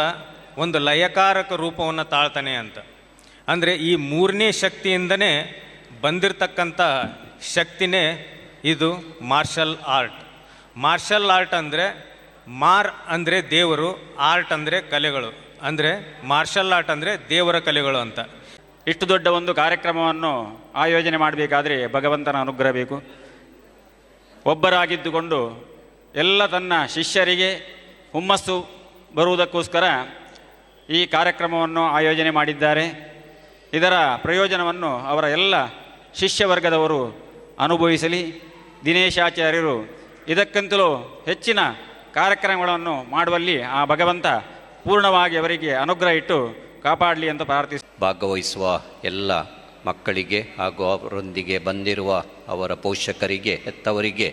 ಒಂದು ಲಯಕಾರಕ ರೂಪವನ್ನು ತಾಳ್ತಾನೆ ಅಂತ. ಅಂದರೆ ಈ 3ನೇ ಶಕ್ತಿಯಿಂದನೇ ಬಂದಿರತಕ್ಕಂಥ ಶಕ್ತಿನೇ ಇದು ಮಾರ್ಷಲ್ ಆರ್ಟ್. ಮಾರ್ಷಲ್ ಆರ್ಟ್ ಅಂದರೆ ಮಾರ್ ಅಂದರೆ ದೇವರು, ಆರ್ಟ್ ಅಂದರೆ ಕಲೆಗಳು, ಅಂದರೆ ಮಾರ್ಷಲ್ ಆರ್ಟ್ ಅಂದರೆ ದೇವರ ಕಲೆಗಳು ಅಂತ. ಇಷ್ಟು ದೊಡ್ಡ ಒಂದು ಕಾರ್ಯಕ್ರಮವನ್ನು ಆಯೋಜನೆ ಮಾಡಬೇಕಾದ್ರೆ ಭಗವಂತನ ಅನುಗ್ರಹ ಬೇಕು. ಒಬ್ಬರಾಗಿದ್ದುಕೊಂಡು ಎಲ್ಲ ತನ್ನ ಶಿಷ್ಯರಿಗೆ ಹುಮ್ಮಸ್ಸು ಬರುವುದಕ್ಕೋಸ್ಕರ ಈ ಕಾರ್ಯಕ್ರಮವನ್ನು ಆಯೋಜನೆ ಮಾಡಿದ್ದಾರೆ. ಇದರ ಪ್ರಯೋಜನವನ್ನು ಅವರ ಎಲ್ಲ ಶಿಷ್ಯವರ್ಗದವರು ಅನುಭವಿಸಲಿ. ದಿನೇಶಾಚಾರ್ಯರು ಇದಕ್ಕಿಂತಲೂ ಹೆಚ್ಚಿನ ಕಾರ್ಯಕ್ರಮಗಳನ್ನು ಮಾಡುವಲ್ಲಿ ಆ ಭಗವಂತ ಪೂರ್ಣವಾಗಿ ಅವರಿಗೆ ಅನುಗ್ರಹ ಇಟ್ಟು ಕಾಪಾಡಲಿ ಅಂತ ಪ್ರಾರ್ಥಿಸಿ ಭಾಗವಹಿಸುವ ಎಲ್ಲ ಮಕ್ಕಳಿಗೆ ಹಾಗೂ ಅವರೊಂದಿಗೆ ಬಂದಿರುವ ಅವರ ಪೋಷಕರಿಗೆ, ಹೆತ್ತವರಿಗೆ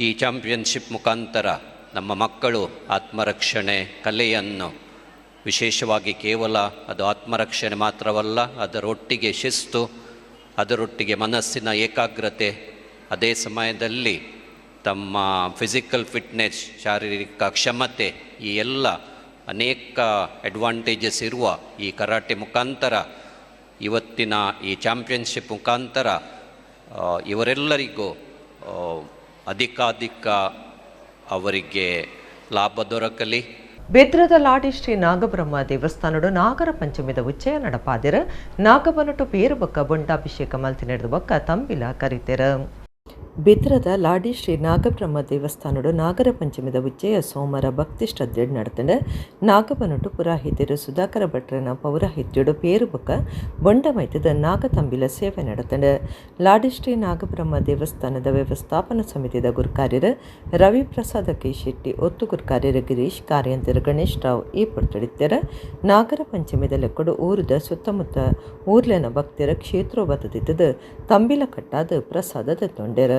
ಈ ಚಾಂಪಿಯನ್ಶಿಪ್ ಮುಖಾಂತರ ನಮ್ಮ ಮಕ್ಕಳು ಆತ್ಮರಕ್ಷಣೆ ಕಲೆಯನ್ನು ವಿಶೇಷವಾಗಿ ಕೇವಲ ಅದು ಆತ್ಮರಕ್ಷಣೆ ಮಾತ್ರವಲ್ಲ, ಅದರೊಟ್ಟಿಗೆ ಶಿಸ್ತು, ಅದರೊಟ್ಟಿಗೆ ಮನಸ್ಸಿನ ಏಕಾಗ್ರತೆ, ಅದೇ ಸಮಯದಲ್ಲಿ ತಮ್ಮ ಫಿಸಿಕಲ್ ಫಿಟ್ನೆಸ್, ಶಾರೀರಿಕ ಕ್ಷಮತೆ, ಈ ಎಲ್ಲ ಅನೇಕ ಅಡ್ವಾಂಟೇಜಸ್ ಇರುವ ಈ ಕರಾಟೆ ಮುಖಾಂತರ ಇವತ್ತಿನ ಈ ಚಾಂಪಿಯನ್ಶಿಪ್ ಮುಖಾಂತರ ಇವರೆಲ್ಲರಿಗೂ ಅಧಿಕಾಧಿಕ ಅವರಿಗೆ ಲಾಭ ದೊರಕಲಿ. ಬೆದ್ರದ ಲಾಡಿ ಶ್ರೀ ನಾಗಬ್ರಹ್ಮ ದೇವಸ್ಥಾನಡು ನಾಗರ ಪಂಚಮಿದ ಉಚ್ಚಯ ನಡಪಾದಿರ ನಾಗಬನಟು ಪೇರು ಬೊಕ್ಕ ಬೊಂಡಾಭಿಷೇಕ ಮಲ್ತಿ ನಡೆದ ಬೊಕ್ಕ ತಂಬಿಲ ಕರಿತೆರ. ಬಿದ್ರದ ಲಾಡಿ ಶ್ರೀ ನಾಗಬ್ರಹ್ಮ ದೇವಸ್ಥಾನಡು ನಾಗರ ಪಂಚಮಿದ ಉಜ್ಜಯ ಸೋಮವಾರ ಭಕ್ತಿ ಶ್ರದ್ಧೆಡ್ ನಡೆತಂಡ ನಾಗಬನಟು ಪುರಾಹಿತರು ಸುಧಾಕರ ಭಟ್ರನ ಪೌರಾಹಿತ್ಯಡು ಪೇರು ಬೊಕ್ಕ ಬೊಂಡ ಮೈತದ ನಾಗತಂಬಿಲ ಸೇವೆ ನಡೆತಂಡ ಲಾಡಿ ಶ್ರೀ ನಾಗಬ್ರಹ್ಮ ದೇವಸ್ಥಾನದ ವ್ಯವಸ್ಥಾಪನಾ ಸಮಿತಿದ ಗುರುಕಾರ್ಯರು ರವಿ ಪ್ರಸಾದ ಕೆ ಶೆಟ್ಟಿ ಒತ್ತು ಗುರುಕಾರ್ಯರು ಗಿರೀಶ್ ಕಾರ್ಯಂತರ ಗಣೇಶ್ ರಾವ್ ಈ ಪುರ್ತಡಿತ್ತರ ನಾಗರ ಪಂಚಮಿದ ಲೆಕ್ಕಡು ಊರದ ಸುತ್ತಮುತ್ತ ಊರ್ಲೆನ ಭಕ್ತರ ಕ್ಷೇತ್ರೋಬತದಿದ್ದದ ತಂಬಿಲ ಕಟ್ಟಾದ ಪ್ರಸಾದದ ತೊಂಡೆರ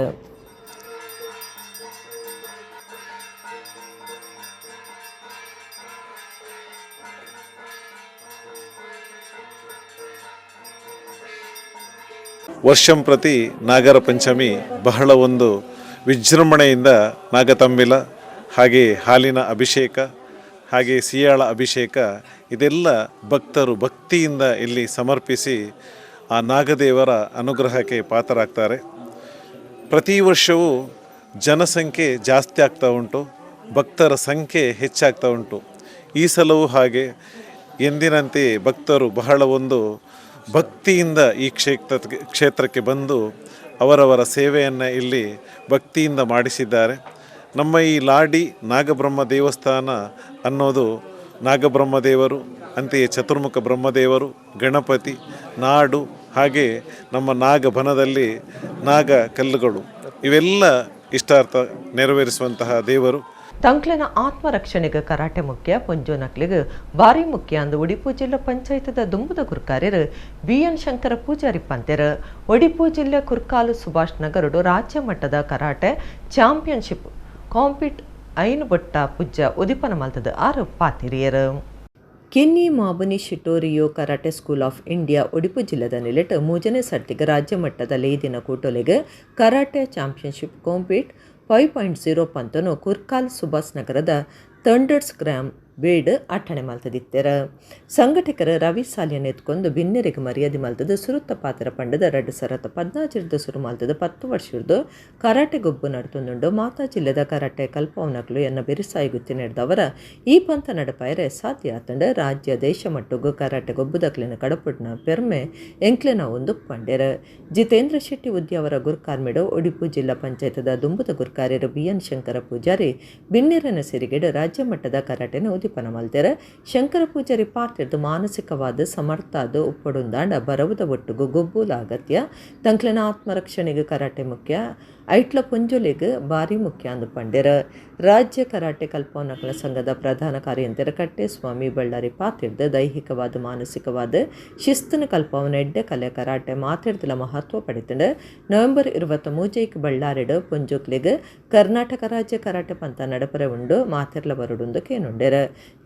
ವರ್ಷಂ ಪ್ರತಿ ನಾಗರ ಪಂಚಮಿ ಬಹಳ ಒಂದು ವಿಜೃಂಭಣೆಯಿಂದ ನಾಗತಂಬಿಲ ಹಾಗೆ ಹಾಲಿನ ಅಭಿಷೇಕ ಹಾಗೆ ಸಿಯಾಳ ಅಭಿಷೇಕ ಇದೆಲ್ಲ ಭಕ್ತರು ಭಕ್ತಿಯಿಂದ ಇಲ್ಲಿ ಸಮರ್ಪಿಸಿ ಆ ನಾಗದೇವರ ಅನುಗ್ರಹಕ್ಕೆ ಪಾತ್ರರಾಗ್ತಾರೆ. ಪ್ರತಿ ವರ್ಷವೂ ಜನಸಂಖ್ಯೆ ಜಾಸ್ತಿ ಆಗ್ತಾ ಉಂಟು, ಭಕ್ತರ ಸಂಖ್ಯೆ ಹೆಚ್ಚಾಗ್ತಾ ಉಂಟು. ಈ ಸಲವೂ ಹಾಗೆ ಎಂದಿನಂತೆ ಭಕ್ತರು ಬಹಳ ಒಂದು ಭಕ್ತಿಯಿಂದ ಈ ಕ್ಷೇತ್ರಕ್ಕೆ ಬಂದು ಅವರವರ ಸೇವೆಯನ್ನು ಇಲ್ಲಿ ಭಕ್ತಿಯಿಂದ ಮಾಡಿಸಿದ್ದಾರೆ. ನಮ್ಮ ಈ ಲಾಡಿ ನಾಗಬ್ರಹ್ಮ ದೇವಸ್ಥಾನ ಅನ್ನೋದು ನಾಗಬ್ರಹ್ಮದೇವರು, ಅಂತೆಯೇ ಚತುರ್ಮುಖ ಬ್ರಹ್ಮದೇವರು, ಗಣಪತಿ, ನಾಡು, ಹಾಗೆ ನಮ್ಮ ನಾಗಬನದಲ್ಲಿ ನಾಗ ಕಲ್ಲುಗಳು ಇವೆಲ್ಲ ಇಷ್ಟಾರ್ಥ ನೆರವೇರಿಸುವಂತಹ ದೇವರು. ತಂಕ್ಲೆನ ಆತ್ಮರಕ್ಷಣೆಗೆ ಕರಾಟೆ ಮುಖ್ಯ ಪೊಂಜೋ ನಕ್ಲಿಗೆ ಭಾರಿ ಮುಖ್ಯ ಅಂದು ಉಡುಪಿ ಜಿಲ್ಲಾ ಪಂಚಾಯತದ ದುಂಬುದ ಗುರುಕಾರ್ಯರು BN ಶಂಕರ ಪೂಜಾರಿ ಪಂತೆರ್ ಉಡುಪಿ ಜಿಲ್ಲೆ ಕುರ್ಕಾಲು ಸುಭಾಷ್ ನಗರಡು ರಾಜ್ಯ ಮಟ್ಟದ ಕರಾಟೆ ಚಾಂಪಿಯನ್ಶಿಪ್ ಕಾಂಪಿಟ್ ಐನು ಬೊಟ್ಟ ಪೂಜ್ಯ ಉದಿಪನ ಮಲ್ತದ 6 ಪಾತಿರಿಯರು. ಕಿನ್ನಿ Mabuni Shitoryu karate school of India Udupi ಜಿಲ್ಲೆದ ನಿಲೆಟ್ 3ನೇ ಸರ್ತಿಗೆ ರಾಜ್ಯ ಮಟ್ಟದ ಲೇದಿನ ಕೂಟೊಲೆಗೆ ಕರಾಟೆ ಚಾಂಪಿಯನ್ಶಿಪ್ ಕಾಂಪಿಟ್ 5.0 ಪಂತನು ಕುರ್ಕಾಲ್ ಸುಭಾಷ್ ನಗರದ ಥಂಡರ್ಸ್ ಗ್ರಾಮ್ ಬೇಡ್ ಅಟ್ಟಣೆ ಮಲ್ತದಿತ್ತೆರ. ಸಂಘಟಕರ ರವಿ ಸಾಲಿಯನ್ ಎತ್ಕೊಂಡು ಬಿನ್ನೆರಿಗೆ ಮರ್ಯಾದೆ ಮಲ್ತದ ಸುರುತ್ತ ಪಾತ್ರ ಪಂಡದ 2014 ಸುರು ಮಲ್ತದ 10 ವರ್ಷದ್ದು ಕರಾಟೆ ಗೊಬ್ಬು ನಡ್ತುಂಡು ಮಾತಾ ಜಿಲ್ಲೆದ ಕರಾಟೆ ಕಲ್ಪವನಕ್ಲು ಎನ್ನ ಬೆರಿಸಾಯಿ ಗುತ್ತಿ ನಡೆದವರ ಈ ಪಂಥ ನಡಪಾಯರೆ ಸಾಧ್ಯ ಆತಂಡ ರಾಜ್ಯ ದೇಶ ಮಟ್ಟಗೂ ಕರಾಟೆ ಗೊಬ್ಬುದಕ್ಲಿನ ಕಡಪುಡ್ನ ಪೆರ್ಮೆ ಎಂಕ್ಲೆನ ಒಂದು ಪಂಡೆರ. ಜಿತೇಂದ್ರ ಶೆಟ್ಟಿ ಉದ್ಯಾವರ ಗುರುಕಾರ್ಮೆಡು ಉಡುಪಿ ಜಿಲ್ಲಾ ಪಂಚಾಯತದ ದುಂಬುದ ಗುರುಕಾರ್ಯರು BN ಶಂಕರ ಪೂಜಾರಿ ಬಿನ್ನೆರನ ಸಿರಿಗೆಡು ರಾಜ್ಯ ಮಟ್ಟದ ಕರಾಟೆನ ಉದಿಪನ ಮಲ್ತೆರ. ಶಂಕರ ಪೂಜಾರಿ ಪಾತ್ರದ ಮಾನಸಿಕವಾದ ಸಮರ್ಥಾದ ಉಪ್ಪಡುಂದಾಂಡ ಬರವುದ ಒಟ್ಟುಗು ಗೊಬ್ಬುಲ ಅಗತ್ಯ. ತಂಕ್ಲೆನ ಆತ್ಮರಕ್ಷಣೆಗೆ ಕರಾಟೆ ಮುಖ್ಯ, ಐಟ್ಲ ಪುಂಜುಲೆಗೆ ಭಾರಿ ಮುಖ್ಯ ಅಂದು ಪಂಡೆರ. ರಾಜ್ಯ ಕರಾಟೆ ಕಲ್ಪವನಕಲ ಸಂಘದ ಪ್ರಧಾನ ಕಾರ್ಯಂತರ ಕಟ್ಟೆಸ್ವಾಮಿ ಬಳ್ಳಾರಿ ಪಾತಿರ್ದ ದೈಹಿಕವಾದ ಮಾನಸಿಕವಾದ ಶಿಸ್ತನ ಕಲ್ಪವನ ಎಡ್ಡೆ ಕಲೆ ಕರಾಟೆ ಮಾತಿರ್ದಲ ಮಹತ್ವ ಪಡಿತಂಡ ನವೆಂಬರ್ 23 ಬಳ್ಳಾರಿಡು ಪುಂಜುಕ್ಲೆಗೆ ಕರ್ನಾಟಕ ರಾಜ್ಯ ಕರಾಟೆ ಪಂಥ ನಡಪರೆ ಉಂಡು ಮಾತಿರ್ಲ ಬರುಡುಂದು ಕೇನುಂಡೆರ.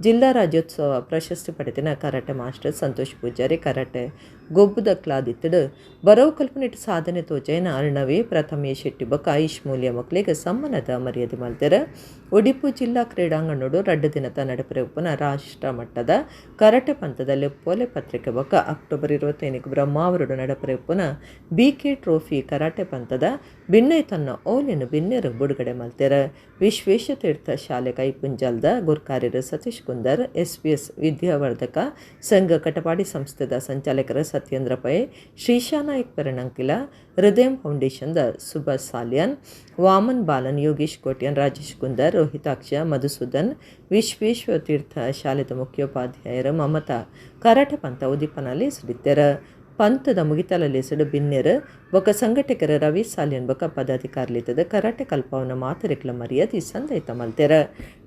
ಜಿಲ್ಲಾ ರಾಜ್ಯೋತ್ಸವ ಪ್ರಶಸ್ತಿ ಪಡೆದಿನ karate master Santosh Poojary karate ಗೊಬ್ಬುದಕ್ಲಾದಿತ್ತಡು ಬರವು ಕಲ್ಪನೆಟ್ಟು ಸಾಧನೆ ತೋಜೈನ ಅರ್ಣವಿ ಪ್ರಥಮೆ ಶೆಟ್ಟಿ ಬೊಕ್ಕ ಆಯುಷ್ ಮೂಲ್ಯ ಮಕ್ಕಳಿಗೆ ಸಮ್ಮನದ ಮರ್ಯಾದೆ ಮಲ್ತೆರ. ಉಡುಪಿ ಜಿಲ್ಲಾ ಕ್ರೀಡಾಂಗಣಡು 2 ದಿನದ ನಡಪರೆ ಉಪ್ಪನ ರಾಷ್ಟ್ರ ಮಟ್ಟದ ಕರಾಟೆ ಪಂಥದಲ್ಲಿ ಪೋಲೆ ಪತ್ರಿಕೆ ಬೊಕ್ಕ ಅಕ್ಟೋಬರ್ 25 ಬ್ರಹ್ಮಾವರುಡು ನಡಪರೆ ಉಪ್ಪನ BK ಟ್ರೋಫಿ ಕರಾಟೆ ಪಂಥದ ಬಿನ್ನೆ ತನ್ನ ಓಲಿನ ಬಿನ್ನೆರು ಬಿಡುಗಡೆ ಮಲ್ತೆರ. ವಿಶ್ವೇಶ ತೀರ್ಥ ಶಾಲೆ ಕೈಪುಂಜಾಲ್ದ ಗುರುಕಾರ್ಯರು ಸತೀಶ್ ಕುಂದರ್, SBS ವಿದ್ಯಾವರ್ಧಕ ಸಂಘ ಕಟಪಾಡಿ ಸಂಸ್ಥೆದ ಸಂಚಾಲಕರ ಸತ್ಯೇಂದ್ರ ಪೈ, ಶ್ರೀಶಾ ನಾಯಕ್ ಪೆರಣಂಕಿಲ, ಹೃದಯ ಫೌಂಡೇಶನ್ದ ಸುಭಾಷ್ ಸಾಲಿಯನ್, ವಾಮನ್ ಬಾಲನ್, ಯೋಗೇಶ್ ಕೋಟ್ಯನ್, ರಾಜೇಶ್ ಕುಂದರ್, ರೋಹಿತಾಕ್ಷ, ಮಧುಸೂದನ್, ವಿಶ್ವೇಶ್ವರ ತೀರ್ಥ ಶಾಲೆದ ಮುಖ್ಯೋಪಾಧ್ಯಾಯರು ಮಮತಾ ಕರಾಟೆ ಪಂಥ ಉದಿಪನಲ್ಲಿ ಸುಡಿತ್ತೆರ. ಪಂಥದ ಮುಗಿತಲಲ್ಲಿಸಡು ಬಿನ್ನೆರು ಬೊಕ್ಕ ಸಂಘಟಕರ ರವಿ ಸಾಲಿಯನ್ ಬೊಕ್ಕ ಪದಾಧಿಕಾರಿಲಿತದ ಕರಾಟೆ ಕಲ್ಪವನ ಮಾತರಿಕ್ಲ ಮರ್ಯಾದೆ ಸಂದೈತ ಮಲ್ತೆರ.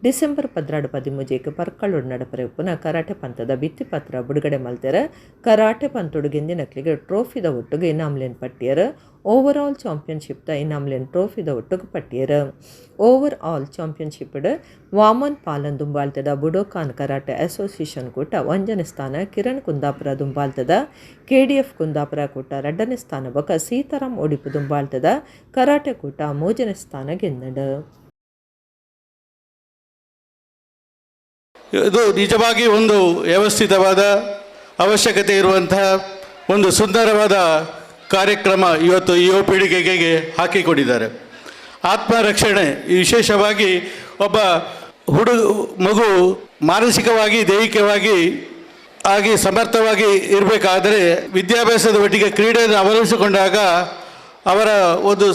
ಡಿಸೆಂಬರ್ 13 ಪರ್ಕಳೋಡು ನಡಪರೆ ಉಪ್ಪನ ಕರಾಟೆ ಪಂಥದ ಭಿತ್ತಿಪತ್ರ ಬಿಡುಗಡೆ ಮಲ್ತೆರ. ಕರಾಟೆ ಪಂಥೋಡು ಗೆಂದಿನಕ್ಲಿಗೆ ಟ್ರೋಫಿದ ಒಟ್ಟಿಗೆ ಇನಾಮ್ಲೆನ್ ಪಟ್ಟಿಯರ. ಓವರ್ ಆಲ್ ಚಾಂಪಿಯನ್ಶಿಪ್ದ ಇನಾಮ್ಲೆನ್ ಟ್ರೋಫಿದ ಒಟ್ಟಿಗೆ ಪಟ್ಟಿಯರ. ಓವರ್ ಆಲ್ ಚಾಂಪಿಯನ್ಶಿಪ್ಡ್ ವಾಮನ್ ಪಾಲನ್ ದುಂಬಾಳ್ತದ ಬುಡೋಕಾನ್ ಕರಾಟೆ ಅಸೋಸಿಯೇಷನ್ ಕೂಟ 1ನೇ ಸ್ಥಾನ, ಕಿರಣ್ ಕುಂದಾಪುರ ದುಂಬಾಳ್ತದ KDF ಕುಂದಾಪುರ ಕೂಟ 2ನೇ ಸ್ಥಾನ ಬೊಕ್ಕ ಸೀತಾರಾಮ್ ಉಡುಪಿ ದುಂಬಾಳ್ತದ ಕರಾಟೆ ಕೂಟ 3ನೇ ಸ್ಥಾನ ಗೆಂದಡ. ಇದು ನಿಜವಾಗಿ ಒಂದು ವ್ಯವಸ್ಥಿತವಾದ ಅವಶ್ಯಕತೆ ಇರುವಂತಹ ಒಂದು ಸುಂದರವಾದ ಕಾರ್ಯಕ್ರಮ ಇವತ್ತು ಯುವ ಪೀಳಿಗೆಗೆ ಹಾಕಿಕೊಟ್ಟಿದ್ದಾರೆ. ಆತ್ಮರಕ್ಷಣೆ ವಿಶೇಷವಾಗಿ ಒಬ್ಬ ಮಗು ಮಾನಸಿಕವಾಗಿ ದೈಹಿಕವಾಗಿ ಆಗಿ ಸಮರ್ಥವಾಗಿ ಇರಬೇಕಾದರೆ ವಿದ್ಯಾಭ್ಯಾಸದ ಒಟ್ಟಿಗೆ ಕ್ರೀಡೆಯನ್ನು ಅವಲಂಬಿಸಿಕೊಂಡಾಗ ಅವರ ಒಂದು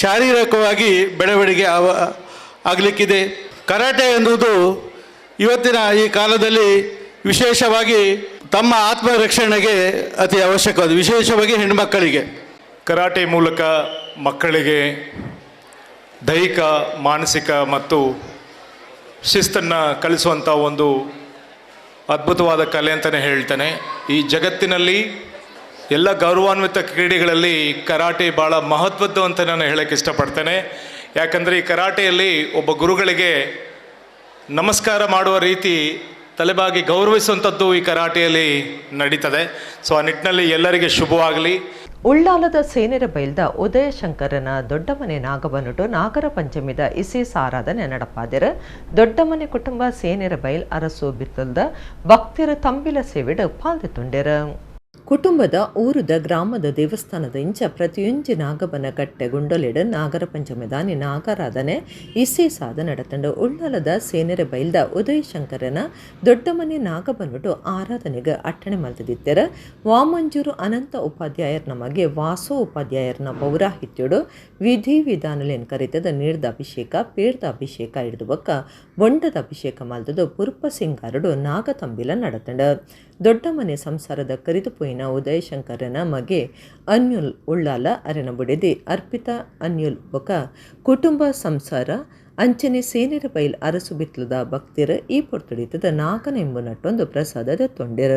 ಶಾರೀರಿಕವಾಗಿ ಬೆಳವಣಿಗೆ ಆಗಲಿಕ್ಕಿದೆ. ಕರಾಟೆ ಎನ್ನುವುದು ಇವತ್ತಿನ ಈ ಕಾಲದಲ್ಲಿ ವಿಶೇಷವಾಗಿ ತಮ್ಮ ಆತ್ಮರಕ್ಷಣೆಗೆ ಅತಿ ಅವಶ್ಯಕವಾದ, ವಿಶೇಷವಾಗಿ ಹೆಣ್ಣುಮಕ್ಕಳಿಗೆ. ಕರಾಟೆ ಮೂಲಕ ಮಕ್ಕಳಿಗೆ ದೈಹಿಕ, ಮಾನಸಿಕ ಮತ್ತು ಶಿಸ್ತನ್ನು ಕಲಿಸುವಂಥ ಒಂದು ಅದ್ಭುತವಾದ ಕಲೆ ಅಂತಲೇ ಹೇಳ್ತೇನೆ. ಈ ಜಗತ್ತಿನಲ್ಲಿ ಎಲ್ಲ ಗೌರವಾನ್ವಿತ ಕ್ರೀಡೆಗಳಲ್ಲಿ ಕರಾಟೆ ಭಾಳ ಮಹತ್ವದ್ದು ಅಂತ ನಾನು ಹೇಳೋಕ್ಕೆ ಇಷ್ಟಪಡ್ತೇನೆ. ಯಾಕಂದರೆ ಈ ಕರಾಟೆಯಲ್ಲಿ ಒಬ್ಬ ಗುರುಗಳಿಗೆ ನಮಸ್ಕಾರ ಮಾಡುವ ರೀತಿ ತಲೆಬಾಗಿ ಗೌರವಿಸುವಂಥದ್ದು ಈ ಕರಾಟೆಯಲ್ಲಿ ನಡೀತದೆ. ಸೊ ಆ ನಿಟ್ಟಿನಲ್ಲಿ ಎಲ್ಲರಿಗೆ ಶುಭವಾಗಲಿ. ಉಳ್ಳಾಲದ ಸೇನೆರ ಬೈಲ್ದ ಉದಯಶಂಕರನ ದೊಡ್ಡಮನೆ ನಾಗಬನುಟು ನಾಗರ ಪಂಚಮಿದ ಇಸೀಸ್ ಆರಾಧನೆ ನಡಪಾದಿರ ದೊಡ್ಡಮನೆ ಕುಟುಂಬ ಸೇನೆರ ಬೈಲ್ ಅರಸು ಬಿತ್ತಲ್ದ ಭಕ್ತಿರ ತಂಬಿಲ ಸೇವಿಡು ಪಾಲ್ದೆತುಂಡೆರ. ಕುಟುಂಬದ ಊರುದ ಗ್ರಾಮದ ದೇವಸ್ಥಾನದ ಇಂಚ ಪ್ರತಿಯೊಂಜಿ ನಾಗಬನ ಕಟ್ಟೆ ಗುಂಡೊಲೆಡ್ ನಾಗರ ಪಂಚಮಿದಾನಿ ನಾಗಾರಾಧನೆ ಇಸೇಸಾದ ನಡತಂಡು. ಉಳ್ಳಾಲದ ಸೇನೆರೆ ಬೈಲ್ದ ಉದಯಶಂಕರನ ದೊಡ್ಡಮನೆ ನಾಗಬನುಡು ಆರಾಧನೆಗೆ ಅಟ್ಟಣೆ ಮಲ್ತದಿತ್ತರ. ವಾಮಂಜೂರು ಅನಂತ ಉಪಾಧ್ಯಾಯರ್ನ ಮಗೆ ವಾಸೋ ಉಪಾಧ್ಯಾಯರ್ನ ಪೌರಾಹಿತ್ಯುಡು ವಿಧಿ ವಿಧಾನಲೇನ್ ಕರಿತದ ನೀರ್ದ ಅಭಿಷೇಕ, ಪೇರ್ದ ಅಭಿಷೇಕ ಹಿಡಿದು ಬೊಕ್ಕ ಬೊಂಡದ ಅಭಿಷೇಕ ಮಲ್ತದು ಪುರ್ಪ ಸಿಂಗಾರಡು ನಾಗತಂಬಿಲ ನಡತಂಡ. ದೊಡ್ಡಮನೆ ಸಂಸಾರದ ಕರಿದು ಪೋಯಿನ ಉದಯಶಂಕರನ ಮಗೆ ಅನ್ಯುಲ್ ಉಳ್ಳಾಲ ಅರೆನ ಬುಡೆದಿ ಅರ್ಪಿತಾ ಅನ್ಯುಲ್ ಬೊಕ ಕುಟುಂಬ ಸಂಸಾರ ಅಂಚನೆ ಸೇನೆರ ಬೈಲ್ ಅರಸು ಬಿತ್ಲದ ಭಕ್ತಿರ ಈ ಪೊರ್ತುಡಿತದ ನಾಗನ ಎಂಬು ನಟ್ಟೊಂದು ಪ್ರಸಾದದ ತೊಂಡೆರ.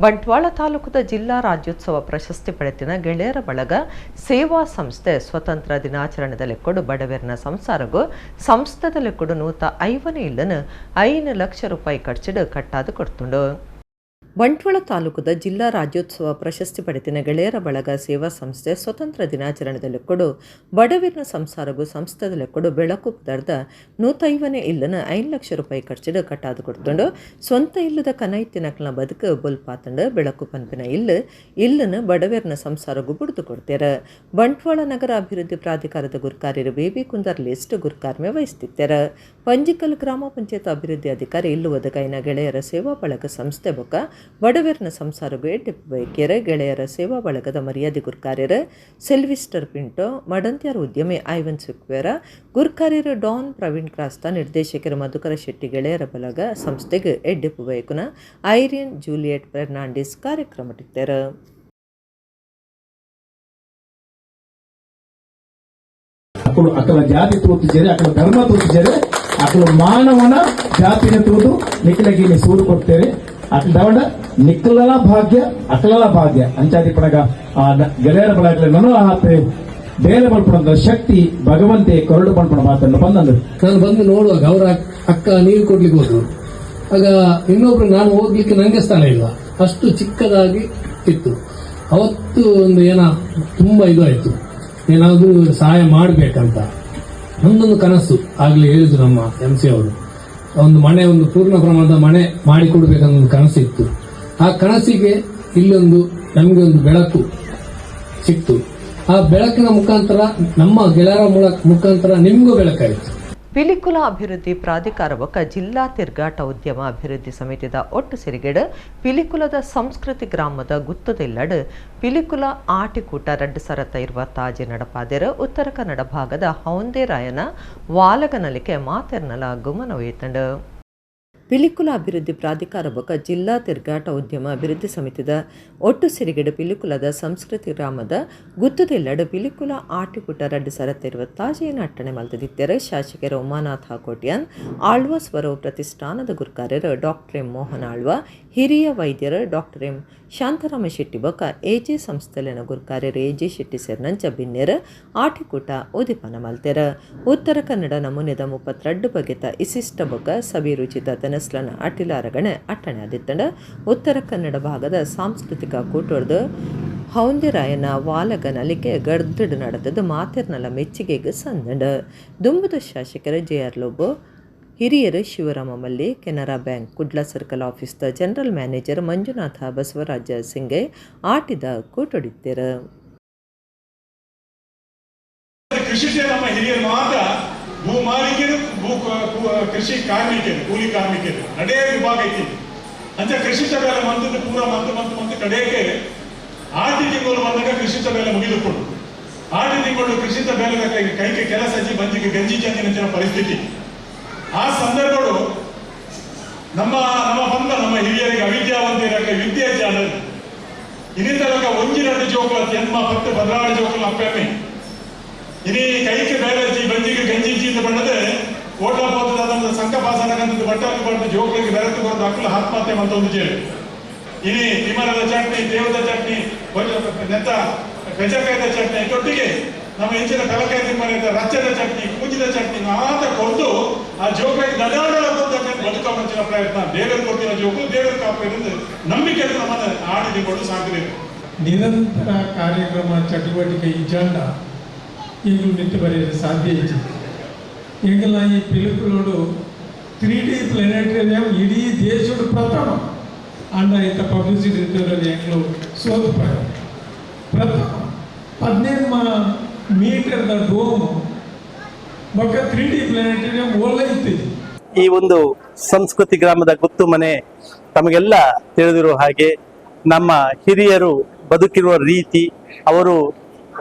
ಬಂಟ್ವಾಳ ತಾಲೂಕದ ಜಿಲ್ಲಾ ರಾಜ್ಯೋತ್ಸವ ಪ್ರಶಸ್ತಿ ಪಡೆತಿನ ಗೆಳೆಯರ ಬಳಗ ಸೇವಾ ಸಂಸ್ಥೆ ಸ್ವತಂತ್ರ ದಿನಾಚರಣೆದಲೆಕ್ಕೊಡು ಬಡವೇರ್ನ ಸಂಸಾರಗೂ ಸಂಸ್ಥೆದಲೆಕ್ಕೊಡು ನೂತ 5 ಇಲ್ಲನು 5 ಲಕ್ಷ ರೂಪಾಯಿ ಖರ್ಚಿಡು ಕಟ್ಟಾದು ಕೊಡ್ತುಂಡು. ಬಂಟ್ವಾಳ ತಾಲೂಕದ ಜಿಲ್ಲಾ ರಾಜ್ಯೋತ್ಸವ ಪ್ರಶಸ್ತಿ ಪಡೆತಿನ ಗೆಳೆಯರ ಬಳಗ ಸೇವಾ ಸಂಸ್ಥೆ ಸ್ವತಂತ್ರ ದಿನಾಚರಣೆದಲೆಕ್ಕೊಡು ಬಡವೀರ್ನ ಸಂಸಾರಗೂ ಸಂಸ್ಥೆದಲೆಕ್ಕೊಡು ಬೆಳಕು ಪದಾರ್ಥ 150 ಇಲ್ಲನ 5 ಲಕ್ಷ ರೂಪಾಯಿ ಖರ್ಚಿಡು ಕಟ್ಟಾದು ಕೊಡ್ತುಂಡು. ಸ್ವಂತ ಇಲ್ಲದ ಕನೈತಿನಕ್ಲ ಬದುಕು ಬುಲ್ಪಾತಂಡು ಬೆಳಕು ಪನ್ಪಿನ ಇಲ್ಲನು ಬಡವೇರ್ನ ಸಂಸಾರಗೂ ಬುಡ್ದು ಕೊಡ್ತಾರೆ. ಬಂಟ್ವಾಳ ನಗರ ಅಭಿವೃದ್ಧಿ ಪ್ರಾಧಿಕಾರದ ಗುರ್ಕಾರ್ಯರು ಬೇಬಿ ಕುಂದರ್ ಲಿಸ್ಟ್ ಗುರ್ಕಾರ್ಮೆ ವಹಿಸ್ತಿದ್ದಾರೆ. ಪಂಜಿಕಲ್ ಗ್ರಾಮ ಪಂಚಾಯತ್ ಅಭಿವೃದ್ಧಿ ಅಧಿಕಾರಿ ಇಲ್ಲು ಒದಗಾಯಿನ ಗೆಳೆಯರ ಸೇವಾ ಬಳಗ ಸಂಸ್ಥೆ ಬೊಕ್ಕ ಬಡವೇರ್ನ ಸಂಸಾರಗೂ ಎಡ್ಡೆಪ್ಪು ಬೈಕ್ಯರ ಗೆಳೆಯರ ಸೇವಾ ಬಳಗದ ಮರ್ಯಾದೆ ಗುರ್ಕಾರ್ಯರ ಸೆಲ್ವಿಸ್ಟರ್ ಪಿಂಟೋ ಮಡಂತ್ಯಾರ ಉದ್ಯಮಿ ಐವನ್ ಸುಕ್ವೇರ ಗುರ್ಕಾರ್ಯರು ಡಾನ್ ಪ್ರವೀಣ್ ಕ್ರಾಸ್ತ ನಿರ್ದೇಶಕರ ಮಧುಕರ ಶೆಟ್ಟಿ ಗೆಳೆಯರ ಬಳಗ ಸಂಸ್ಥೆಗೆ ಎಡ್ಡೆಪ್ಪು ಬೈಕುನ ಐರಿಯನ್ ಜೂಲಿಯಟ್ ಫೆರ್ನಾಂಡಿಸ್ ಕಾರ್ಯಕ್ರಮ ಟಿಕ್ತಾರ. ಅಕಲ ಜಾತಿ ತೋರಿಸಿದರೆ ಅಕಲ ಧರ್ಮ ತೋರಿಸಿದರೆ ಅಕಲ ಮಾನವನ ಜಾತಿನ ತೋದು ನಿಖಲಗಿನ ಸೂರು ಕೊಡ್ತೇವೆ. ಅಕಲ ನಿಖಲಲ ಭಾಗ್ಯ ಅಕಲಲ ಭಾಗ್ಯ ಅಂಚಾದಿ ಪಡಗ ಆ ಗೆಳೆಯರ ಬಳಗಲೆ ನಾನು ಆತೆ ಬೇರೆ ಬಲ್ಪಣದ ಶಕ್ತಿ ಭಗವಂತೆ ಕೊರಡು ಬಲ್ಪಣ ಮಾತನ್ನು ಬಂದಂದು ನಾನು ಬಂದು ನೋಡುವಾಗ ಅವರ ಅಕ್ಕ ನೀರು ಕೊಡ್ಲಿಕ್ಕೆ ಹೋದ್ರು. ಆಗ ಇನ್ನೊಬ್ರು ನಾನು ಹೋಗ್ಲಿಕ್ಕೆ ನಂಗೆ ಸ್ಥಳ ಇಲ್ಲ, ಅಷ್ಟು ಚಿಕ್ಕದಾಗಿ ಇತ್ತು. ಅವತ್ತು ಒಂದು ತುಂಬಾ ಆಯ್ತು, ಏನಾದ್ರೂ ಸಹಾಯ ಮಾಡ್ಬೇಕಂತ ಒಂದೊಂದು ಕನಸು ಆಗ್ಲೇ ಹೇಳಿದ್ರು ನಮ್ಮ MC ಅವರು. ಒಂದು ಪೂರ್ಣ ಪ್ರಮಾಣದ ಮನೆ ಮಾಡಿಕೊಡ್ಬೇಕನ್ನೋ ಒಂದು ಕನಸಿತ್ತು. ಆ ಕನಸಿಗೆ ಇಲ್ಲೊಂದು ನಮ್ಗೆ ಒಂದು ಬೆಳಕು ಸಿಕ್ತು. ಆ ಬೆಳಕಿನ ಮುಖಾಂತರ ನಮ್ಮ ಗೆಳೆಯರ ಮುಖಾಂತರ ನಿಮ್ಗೂ ಬೆಳಕಾಯಿತು. ಪಿಲಿಕುಲ ಅಭಿವೃದ್ಧಿ ಪ್ರಾಧಿಕಾರ ಬೊಕ್ಕ ಜಿಲ್ಲಾ ತಿರ್ಗಾಟ ಉದ್ಯಮ ಅಭಿವೃದ್ಧಿ ಸಮಿತಿದ ಒಟ್ಟು ಸಿರಿಗೆಡ್ ಪಿಲಿಕುಲದ ಸಂಸ್ಕೃತಿ ಗ್ರಾಮದ ಗುತ್ತದೆಲ್ಲಡ್ ಪಿಲಿಕುಲ ಆಟಿಕೂಟ 2026 ನಡಪಾದೆರ ಉತ್ತರ ಕನ್ನಡ ಭಾಗದ ಹೌಂದೇರಾಯನ ವಾಲಗನಲಿಕೆ ಮಾತೆರ್ನಲ ಗುಮನವೇತಂಡ. ಪಿಲಿಕುಲ ಅಭಿವೃದ್ಧಿ ಪ್ರಾಧಿಕಾರ ಬೊಕ ಜಿಲ್ಲಾ ತಿರ್ಗಾಟ ಉದ್ಯಮ ಅಭಿವೃದ್ಧಿ ಸಮಿತಿದ ಒಟ್ಟು ಸಿರಿಗೆಡು ಪಿಲಿಕುಲದ ಸಂಸ್ಕೃತಿ ಗ್ರಾಮದ ಗುತ್ತುದೆಲ್ಲಡು ಪಿಲಿಕುಲ ಆಟಿಕೂಟ 2026 ಅಟ್ಟಣೆ ಮಲ್ತದಿತ್ತಾರೆ ಶಾಸಕರು ಉಮಾನಾಥ್ ಕೋಟ್ಯಾನ್ ಆಳ್ವ ಸ್ವರವ್ ಪ್ರತಿಷ್ಠಾನದ ಗುರುಕಾರ್ಯರು ಡಾಕ್ಟರ್ ಎಂ ಮೋಹನ್ ಆಳ್ವ ಹಿರಿಯ ವೈದ್ಯರು ಡಾಕ್ಟರ್ ಎಂ ಶಾಂತರಾಮ ಶೆಟ್ಟಿ ಬೊಕ ಎಜೆ ಸಂಸ್ಥೆಲಿನ ಗುರುಕಾರ್ಯರು ಎಜೆ ಶೆಟ್ಟಿ ಸೇರಿನಂಚ ಬಿನ್ನೆರ್ ಆಟಿಕೂಟ ಉದಿಪನ ಮಲ್ತೆರ ಉತ್ತರ ಕನ್ನಡ ನಮೂನೆದ 32 ಬಗೆತ ಇಸಿಷ್ಟ ಬೊಕ ಸವಿರುಚಿತ ತನಸ್ಲನ ಅಟಿಲಾರಗಣೆ ಅಟ್ಟಣೆ ಆದಿತ್ತಂಡ ಉತ್ತರ ಕನ್ನಡ ಭಾಗದ ಸಾಂಸ್ಕೃತಿಕ ಕೂಟೊಡ್ದು ಹೌಂದಿರಾಯನ ವಾಲಗನಲಿಕೆ ಗಡ್ದಡ್ ನಡೆದದ್ದು ಮಾತೆರ್ನಲ ಮೆಚ್ಚುಗೆಗೆ ಸಂದಂಡ ದುಂಬದ ಶಾಸಕರ JR ಲೋಬೋ ಹಿರಿಯರು ಶಿವರಾಮ ಮಲ್ಲಿ ಕೆನರಾ ಬ್ಯಾಂಕ್ ಕುಡ್ಲ ಸರ್ಕಲ್ ಆಫೀಸ್ದ ಜನರಲ್ ಮ್ಯಾನೇಜರ್ ಮಂಜುನಾಥ ಬಸವರಾಜ ಸಿಂಗೆ ಆಟಿದ ಕೂಟೊಡಿತ್ತೆರ ಕೃಷಿ ನಮ್ಮ ಹಿರಿಯರು ಮಾತ್ರ ಭೂ ಮಾಲೀಕರು ಕೃಷಿ ಕಾರ್ಮಿಕರು ಕೂಲಿ ಕಾರ್ಮಿಕರು ಅದೇ ವಿಭಾಗ ಐತಿ ಅಂತ ಕೃಷಿ ಸಭೆಲ್ಲ ಮಂತದ್ದು ಪೂರ ಮಂತು ಕಡೆಗೆ 6 ತಿಂಗಳು ಬಂದಾಗ ಕೃಷಿ ಸಭೆಲ್ಲ ಮುಗಿದುಕೊಂಡು 6 ತಿಂಗಳು ಕೃಷಿ ಸಭೆಲ್ಲ ಕೈಗೆ ಕೆಲಸ ಹಚ್ಚಿ ಬಂಜಿಗೆ ಗಂಜಿ ಚಂದಿನ ಪರಿಸ್ಥಿತಿ. ಆ ಸಂದರ್ಭಗಳು ನಮ್ಮ ಹಿರಿಯರಿಗೆ ಅವಿದ್ಯಾವಂತರಿಗೆ ವಿದ್ಯೆ ಜಾನರು ಇನ್ನಿತರ ಒಂಜಿರಡು ಜೋಕುಲ ಜನ್ಮ 10 16 ಜೋಕುಲ ಅಪ್ಪಮ್ಮೆ ಇನಿ ಕೈಗೆ ಬೇಲಜ್ಜಿ ಬಂಜಿಗೆ ಗಂಜಿಂಚಿ ಅಂತ ಬಣ್ಣದೆ ಓಟ ಹೋದ ಸಂಕಪಾಸನಗಂತದ್ದು ಬಟ್ಟಲು ಬಡ್ದು ಜೋಕುಲಿಗೆ ಬೆರೆತು ಬರೆದು ಅಕ್ಕಲು ಆತ್ಮಹತ್ಯೆ ಅಂತ ಒಂದು ಜೇರು ಇನಿ ತಿಮರದ ಚಟ್ನಿ ದೇವದ ಚಟ್ನಿ ನೆತ್ತ ಬೆಜಕಾಯದ ಚಟ್ನಿ ಒಟ್ಟಿಗೆ ನಮ್ಮ ಹೆಚ್ಚಿನ ಕಲಕಾಯಿ ತಿಮ್ಮರದ ರಚ್ಚದ ಚಟ್ನಿ ಕೂಜಿದ ಚಟ್ನಿ ಮಾತ ಕೊಟ್ಟು ಆ ಜೋಕಾಗಿ ದಡಾಡಲ ಬದುಕ ಮುಂಚಿನ ಪ್ರಯತ್ನ ದೇವರು ಕೊಟ್ಟಿನ ಜೋಕು ದೇವರು ಕಾಪಿருந்து ನಂಬಿಕೆ ನಮ್ಮನ್ನು ಆಡಿಕೊಂಡು ಸಾಕಬೇಕು. ನಿರಂತರ ಕಾರ್ಯಕ್ರಮ ಚಟುವಟಿಕೆ ಇಜಾಂಡ ಈಗಲೂ ನಿಂತು ಬರೆಯಲು ಸಾಧ್ಯ ಇದೆ. ಈಗೆಲ್ಲ ಈ ಪಿಲಿಕುಲೋಡು 3D ಪ್ಲಾನೆಟೇರಿಯಂ ಇಡೀ ದೇಶದ ಪ್ರಥಮ ಅಂಡ ಇಂಥ ಪಬ್ಲಿಸಿಟಿ ಇದ್ದರಲ್ಲಿ ಎಂಗ್ಲು ಸೋಲು ಪ್ರಥಮ 15 ಮೀಟರ್ದ ಡೋಮು ಬೊಕ್ಕ 3D ಪ್ಲಾನೆಟೇರಿಯಂ ಒಳ್ಳೆ ಇತ್ತಿದೆ. ಈ ಒಂದು ಸಂಸ್ಕೃತಿ ಗ್ರಾಮದ ಗುತ್ತು ಮನೆ ತಮಗೆಲ್ಲ ತಿಳಿದಿರುವ ಹಾಗೆ ನಮ್ಮ ಹಿರಿಯರು ಬದುಕಿರುವ ರೀತಿ, ಅವರು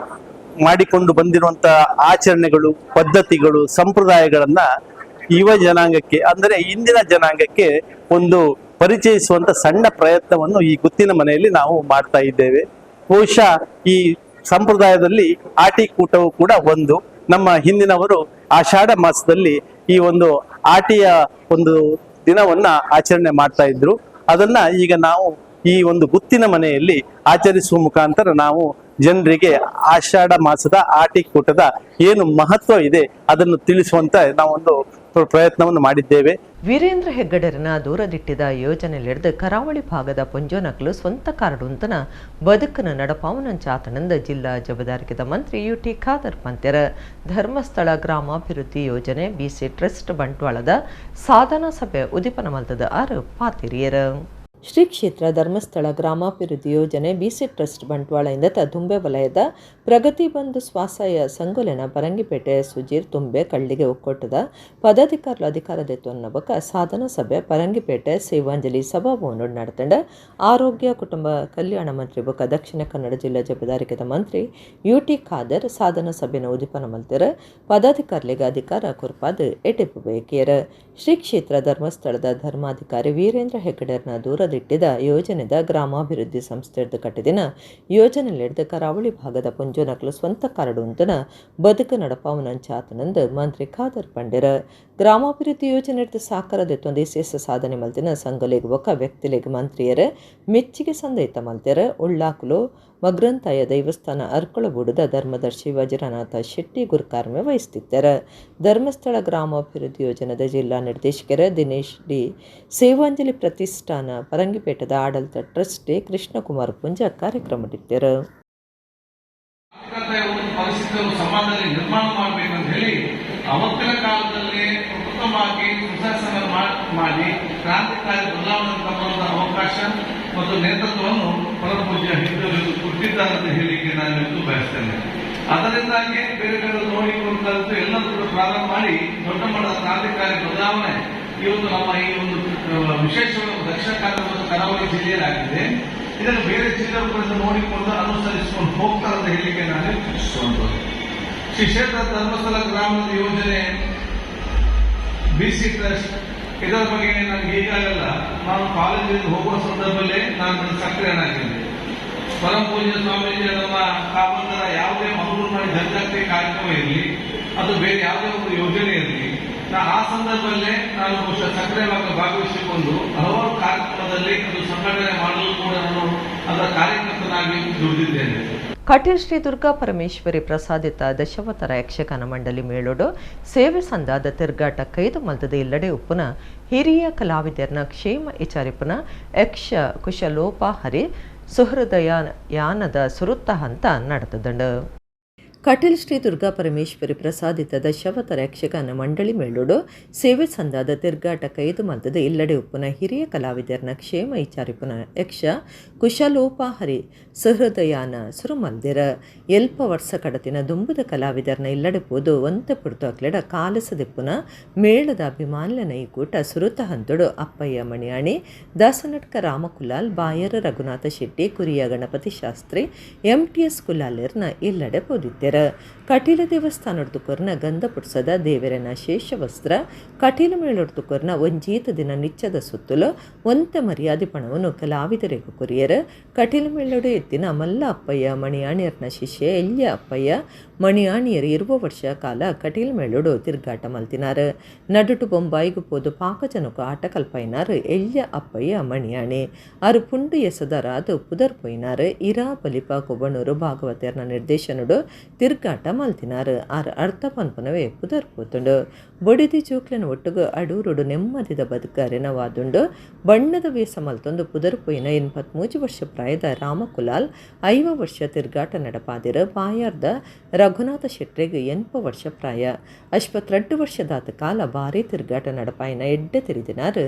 ಮಾಡಿಕೊಂಡು ಬಂದಿರುವಂತಹ ಆಚರಣೆಗಳು, ಪದ್ಧತಿಗಳು, ಸಂಪ್ರದಾಯಗಳನ್ನ ಯುವ ಜನಾಂಗಕ್ಕೆ ಅಂದರೆ ಇಂದಿನ ಜನಾಂಗಕ್ಕೆ ಒಂದು ಪರಿಚಯಿಸುವಂತ ಸಣ್ಣ ಪ್ರಯತ್ನವನ್ನು ಈ ಗುತ್ತಿನ ಮನೆಯಲ್ಲಿ ನಾವು ಮಾಡ್ತಾ ಇದ್ದೇವೆ. ಬಹುಶಃ ಈ ಸಂಪ್ರದಾಯದಲ್ಲಿ ಆಟಿಕೂಟವು ಕೂಡ ಒಂದು. ನಮ್ಮ ಹಿಂದಿನವರು ಆಷಾಢ ಮಾಸದಲ್ಲಿ ಈ ಒಂದು ಆಟಿಯ ಒಂದು ದಿನವನ್ನ ಆಚರಣೆ ಮಾಡ್ತಾ ಇದ್ರು. ಅದನ್ನ ಈಗ ನಾವು ಈ ಒಂದು ಗುತ್ತಿನ ಮನೆಯಲ್ಲಿ ಆಚರಿಸುವ ಮುಖಾಂತರ ನಾವು ಜನರಿಗೆ ಆಷಾಢ ಮಾಸದ ಆಟಿಕೂಟದ ಏನು ಮಹತ್ವ ಇದೆ ಅದನ್ನು ತಿಳಿಸುವಂತ ನಾವೊಂದು ಪ್ರಯತ್ನವನ್ನು ಮಾಡಿದ್ದೇವೆ. ವೀರೇಂದ್ರ ಹೆಗ್ಗಡರನ ದೂರದಿಟ್ಟಿದ ಯೋಜನೆಲಿಡ್ದು ಕರಾವಳಿ ಭಾಗದ ಪೊಂಜೋನಕ್ಲು ಸ್ವಂತ ಕಾರಡುಂತನ ಬದುಕನ ನಡಪಾವನಂಚಾತನಂದ ಜಿಲ್ಲಾ ಜವಾಬ್ದಾರಿಕೆದ ಮಂತ್ರಿ UT ಖಾದರ್ ಪಂತ್ಯರ ಧರ್ಮಸ್ಥಳ ಗ್ರಾಮಾಭಿವೃದ್ಧಿ ಯೋಜನೆ BC ಟ್ರಸ್ಟ್ ಬಂಟ್ವಾಳದ ಸಾಧನಾ ಸಭೆ ಉದಿಪನ ಮಲ್ತದ 6 ಪಾತಿರಿಯರ ಶ್ರೀ ಕ್ಷೇತ್ರ ಧರ್ಮಸ್ಥಳ ಗ್ರಾಮಾಭಿವೃದ್ಧಿ ಯೋಜನೆ BC ಟ್ರಸ್ಟ್ ಬಂಟ್ವಾಳದಿಂದ ದುಂಬೆ ವಲಯದ ಪ್ರಗತಿ ಬಂಧು ಸ್ವಸಹಾಯ ಸಂಘಲನ ಪರಂಗಿಪೇಟೆ ಸುಜೀರ್ ತುಂಬೆ ಕಳ್ಳಿಗೆ ಒಕ್ಕೊಟ್ಟದ ಪದಾಧಿಕಾರುల ಅಧಿಕಾರದೆತ್ತೊನ್ನ ಬೊಕ ಸಾಧನಾ ಸಭೆ ಪರಂಗಿಪೇಟೆ ಸೇವಾಂಜಲಿ ಸಭಾಭವನ ನಡೆತಂಡ ಆರೋಗ್ಯ ಕುಟುಂಬ ಕಲ್ಯಾಣ ಮಂತ್ರಿ ಬೊಕ ದಕ್ಷಿಣ ಕನ್ನಡ ಜಿಲ್ಲಾ ಜವಾಬ್ದಾರಿಕೆದ ಮಂತ್ರಿ UT ಖಾದರ್ ಸಾಧನಾ ಸಭೆನ ಉದಿಪನ ಮಲ್ತಿರ ಪದಾಧಿಕಾರಿಗಳಿಗೆ ಅಧಿಕಾರ ಕುರ್ಪಾದ ಎಟೆಪು ಬೇಕಿಯರ ಶ್ರೀ ಕ್ಷೇತ್ರ ಧರ್ಮಸ್ಥಳದ ಧರ್ಮಾಧಿಕಾರಿ ವೀರೇಂದ್ರ ಹೆಗ್ಗಡರ್ನ ದೂರದಿಟ್ಟಿದ ಯೋಜನೆದ ಗ್ರಾಮಾಭಿವೃದ್ಧಿ ಸಂಸ್ಥೆದ ಕಟ್ಟಿದಿನ ಯೋಜನೆಲಿಡ್ದ ಕರಾವಳಿ ಭಾಗದ ಪೊಂಜೋನಕ್ಲು ಸ್ವಂತ ಕಾರಡುಂತನ ಬದುಕು ನಡಪಾವನಂಚಾತನಂದು ಮಂತ್ರಿ ಖಾದರ್ ಪಂಡಿರ ಗ್ರಾಮಾಭಿವೃದ್ಧಿ ಯೋಜನೆ ಸಾಕಾರದೆತ್ತೊಂದು ವಿಶೇಷ ಸಾಧನೆ ಮಲ್ತಿನ ಸಂಘಲೆಗ್ ಒಕ್ಕ ವ್ಯಕ್ತಿಲೆಗ್ ಮಂತ್ರಿಯರ ಮೆಚ್ಚಿಗೆ ಸಂದೈತ ಮಲ್ತಿರ ಉಳ್ಳಾಕುಲು ಮಗ್ರಂತಾಯ ದೈವಸ್ಥಾನ ಅರ್ಕೊಳಗೂಡದ ಧರ್ಮದರ್ಶಿ ವಜ್ರನಾಥ ಶೆಟ್ಟಿ ಗುರುಕಾರ್ಮೆ ವಹಿಸುತ್ತಿದ್ದಾರೆ. ಧರ್ಮಸ್ಥಳ ಗ್ರಾಮಾಭಿವೃದ್ಧಿ ಯೋಜನೆದ ಜಿಲ್ಲಾ ನಿರ್ದೇಶಕರ ದಿನೇಶ್ ಡಿ, ಸೇವಾಂಜಲಿ ಪ್ರತಿಷ್ಠಾನ ಪರಂಗಿಪೇಟದ ಆಡಳಿತ ಟ್ರಸ್ಟಿ ಕೃಷ್ಣಕುಮಾರ್ ಪುಂಜ ಕಾರ್ಯಕ್ರಮ ಇಟ್ಟಿದ್ದರು. ಸಮಾಜದಲ್ಲಿ ನಿರ್ಮಾಣ ಮಾಡಬೇಕಂತ ಹೇಳಿ ಅವತ್ತಿನ ಕಾಲದಲ್ಲಿ ಉತ್ತಮವಾಗಿ ಸುಶಾಸನ ಮಾಡಿ ಕ್ರಾಂತಿಕಾರಿ ಬದಲಾವಣೆ ತರುವಂತ ಅವಕಾಶ ಮತ್ತು ನೇತೃತ್ವವನ್ನು ಪರಮಪೂಜ್ಯ ಹಿಂದೂಗಳು ಕೊಟ್ಟಿದ್ದಾರೆ ಅಂತ ಹೇಳಿಕೆ ನಾನು ಬಯಸ್ತೇನೆ. ಅದರಿಂದಾಗಿ ಬೇರೆ ಬೇರೆ ನೋಡಿಕೊಂಡು ಎಲ್ಲರೂ ಪ್ರಾರಂಭ ಮಾಡಿ ದೊಡ್ಡ ಮಟ್ಟದ ಕ್ರಾಂತಿಕಾರಿ ಬದಲಾವಣೆ ಇವತ್ತು ನಮ್ಮ ಈ ಒಂದು ವಿಶೇಷವಾದ ದಕ್ಷಿಣ ಕನ್ನಡ ಕರಾವಳಿ ಜಿಲ್ಲೆಯಲ್ಲಾಗಿದೆ. ಇದನ್ನು ಬೇರೆ ಜಿಲ್ಲೆಗಳು ನೋಡಿಕೊಂಡು ಅನುಸರಿಸಿಕೊಂಡು ಹೋಗ್ತಾರೆ ಅಂತ ಹೇಳಿಕೆ ನಾನು ಇಚ್ಛಿಸುವಂಥದ್ದು. ಶ್ರೀ ಕ್ಷೇತ್ರ ಧರ್ಮಸ್ಥಳ ಗ್ರಾಮದ ಯೋಜನೆ BC ಟ್ರಸ್ಟ್ ಇದರ ಬಗ್ಗೆ ನನಗೆ ಈಗಾಗಲ್ಲ, ನಾನು ಕಾಲೇಜಿಗೆ ಹೋಗುವ ಸಂದರ್ಭದಲ್ಲೇ ನಾನು ಸಕ್ರಿಯ ಆಗಿದ್ದೆ. ಪರಮ ಪೂಜ್ಯ ಸ್ವಾಮೀಜಿ ನಮ್ಮ ಕಾಮಂದರ ಯಾವುದೇ ಮಂಗಳೂರು ಮಾಡಿ ಜನಜಾಗೃತಿ ಕಾರ್ಯಕ್ರಮ ಇರಲಿ, ಅದು ಬೇರೆ ಯಾವುದೇ ಒಂದು ಯೋಜನೆ ಇರಲಿ, ಆ ಸಂದರ್ಭದಲ್ಲೇ ನಾನು ಸಕ್ರಿಯವಾಗಿ ಭಾಗವಹಿಸಿಕೊಂಡು ಹಲವಾರು ಕಾರ್ಯಕ್ರಮದಲ್ಲಿ ಅದು ಸಂಘಟನೆ ಮಾಡಲು ಕೂಡ ನಾನು ಅದರ ಕಾರ್ಯಕರ್ತನಾಗಿ ದುಡಿದಿದ್ದೇನೆ. ಕಟೀಲ್ ಶ್ರೀ ದುರ್ಗಾ ಪರಮೇಶ್ವರಿ ಪ್ರಸಾದಿತ ದಶಾವತಾರ ಯಕ್ಷಗಾನ ಮಂಡಳಿ ಮೇಳೋಡು ಸೇವೆ ಸಂದಾದ ತಿರ್ಗಾಟ ಕೈದು ಮಲ್ತದ ಇಲ್ಲಡೆ ಉಪ್ಪುನ ಹಿರಿಯ ಕಲಾವಿದರ್ನ ಕ್ಷೇಮ ವಿಚಾರಿಪುನ ಯಕ್ಷ ಕುಶಲೋಪಾಹರಿ ಸುಹೃದಯಾನದ ಸುರುತ್ತ ಹಂತ ನಡೆತದಂಡು. ಕಟೀಲ್ ಶ್ರೀ ದುರ್ಗಾ ಪರಮೇಶ್ವರಿ ಪ್ರಸಾದಿತ ದಶಾವತಾರ ಯಕ್ಷಗಾನ ಮಂಡಳಿ ಮೇಳೋಡು ಸೇವೆ ಸಂದಾದ ತಿರ್ಗಾಟ ಕೈದು ಮಲ್ತದ ಇಲ್ಲಡೆ ಉಪ್ಪುನ ಹಿರಿಯ ಕಲಾವಿದರ್ನ ಕ್ಷೇಮ ವಿಚಾರಿಪುನ ಯಕ್ಷ ಕುಶಲೋಪಾಹರಿ ಸುಹೃದಯಾನ ಸುರುಮಲ್ದಿರ ಎಲ್ಪ ವರ್ಷ ಕಡತಿನ ದುಂಬುದ ಕಲಾವಿದರ್ನ ಇಲ್ಲಡೆ ಪೋದು ಒಂತೆ ಪುಡ್ತು ಅಕ್ಲೆಡ ಕಾಲಸದಿಪ್ಪುನ ಮೇಳದ ಅಭಿಮಾನ್ಯ ನೈಕೂಟ ಸುರುತ ಹಂತೊಡು ಅಪ್ಪಯ್ಯ ಮಣಿಯಾಣಿ ದಾಸನಟ್ಕ ರಾಮಕುಲಾಲ್ ಬಾಯರ ರಘುನಾಥ ಶೆಟ್ಟಿ ಕುರಿಯ ಗಣಪತಿ ಶಾಸ್ತ್ರಿ MTS ಕುಲಾಲರ್ನ ಇಲ್ಲಡೆ ಪೋದಿದ್ದರು. ಕಟೀಲ ದೇವಸ್ಥಾನಡ್ದುಕೊರ್ನ ಗಂಧ ಪುಡ್ಸದ ದೇವರನ ಶೇಷವಸ್ತ್ರ ಕಟೀಲ ಮೇಳೊಡ್ದುಕೊರ್ನ ಒಂಜೀತ ದಿನ ನಿಚ್ಚದ ಸುತ್ತಲು ಒಂತೆ ಮರ್ಯಾದೆ ಪಣವನ್ನು ಕಲಾವಿದರಿಗೆ ಕೊರಿಯರು ಕಟೀಲ ಮೇಳೊಡು ಎತ್ತಿನ ಮಲ್ಲ ಅಪ್ಪಯ್ಯ ಮಣಿಯಾಣಿಯರ್ನ ಶಿಷ್ಯ ಎಲ್ಯ ಅಪ್ಪಯ್ಯ ಮಣಿಯಾಣಿಯರು 20 ವರ್ಷ ಕಾಲ ಕಟೀಲ ಮೇಳೊಡು ತಿರ್ಗಾಟ ಮಲ್ತಿನಾರು. ನಡುಟು ಬೊಂಬಾಯಿಗು ಪೋದು ಪಾಕಜನಕು ಆಟ ಕಲ್ಪೈನಾರು ಎಲ್ಯ ಅಪ್ಪಯ್ಯ ಮಣಿಯಾಣಿ ಆರು ಪುಂಡು ಎಸದರಾದು ಪುದರ್ ಪೊಯ್ನಾರು ಇರಾ ಬಲಿಪ ಕೊಬ್ಬಣೂರು ಭಾಗವತರ್ನ ನಿರ್ದೇಶನಡು ತಿರ್ಗಾಟ ಮಲ್ತಿನಾರು. ಆರು ಅರ್ಥ ಪನ್ಪನವೇ ಪುದರ್ ಪೋತುಂಡು ಬೊಡಿದಿ ಚೂಕ್ಲನ ಒಟ್ಟುಗು ಅಡೂರುಡು ನೆಮ್ಮದಿದ ಬದುಕಾರೆನವಾದುಂಡು ಬಣ್ಣದ ವೇಷ ಮಲ್ತೊಂದು ಪುದರ್ ಪೊಯ್ನ 83 ವರ್ಷ ಪ್ರಾಯದ ರಾಮಕುಲಾಲ್ 5 ವರ್ಷ ತಿರ್ಗಾಟ ನಡಪಾದಿರ ಬಾಯಾರ್ದ ರಘುನಾಥ ಶೆಟ್ರಿಗೆ 80 ವರ್ಷ ಪ್ರಾಯ 82 ವರ್ಷದಾತ ಕಾಲ ಭಾರಿ ತಿರ್ಗಾಟ ನಡಪಾಯಿನ ಎಡ್ಡೆ ತಿರಿದಿನಾರು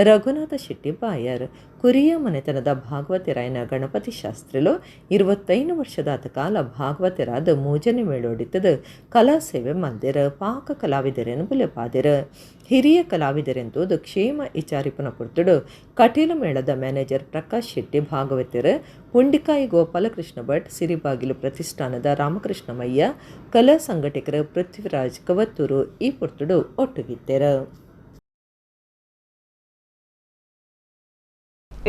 ರಘುನಾಥ ಶೆಟ್ಟಿ ಬಾಯರ್ ಕುರಿಯ ಮನೆತನದ ಭಾಗವತಿರಾಯನ ಗಣಪತಿ ಶಾಸ್ತ್ರಿಲು 25 ವರ್ಷದಾತ ಕಾಲ ಭಾಗವತಿರಾದ ಮೂಜನೆ ಮೇಳೋಡಿತದ ಕಲಾ ಸೇವೆ ಮಲ್ದಿರ ಪಾಕ ಕಲಾವಿದರೆನು ಬುಲೆಪಾದಿರ ಹಿರಿಯ ಕಲಾವಿದರೆಂತುದು ಕ್ಷೇಮ ವಿಚಾರಿಪುನ ಪುರ್ತುಡು ಕಟೀಲ ಮೇಳದ ಮ್ಯಾನೇಜರ್ ಪ್ರಕಾಶ್ ಶೆಟ್ಟಿ ಭಾಗವತಿರ ಹುಂಡಿಕಾಯಿ ಗೋಪಾಲಕೃಷ್ಣ ಭಟ್ ಸಿರಿಬಾಗಿಲು ಪ್ರತಿಷ್ಠಾನದ ರಾಮಕೃಷ್ಣ ಮಯ್ಯ ಕಲಾ ಸಂಘಟಕರ ಪೃಥ್ವಿರಾಜ್ ಕವತ್ತೂರು ಈ ಪುರ್ತುಡು ಒಟ್ಟುಗಿದ್ದೆರ.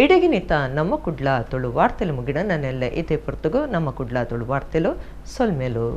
ಇಡಗಿನಿತ ನಮ್ಮ ಕುಡ್ಲ ತುಳು ವಾರ್ತೆಲು ಮುಗಿಡ ನನ್ನೆಲ್ಲ ಇದೇ ಪುರ್ತುಗು ನಮ್ಮ ಕುಡ್ಲ ತುಳು ವಾರ್ತೆಲು ಸೊಲ್ಮೇಲು.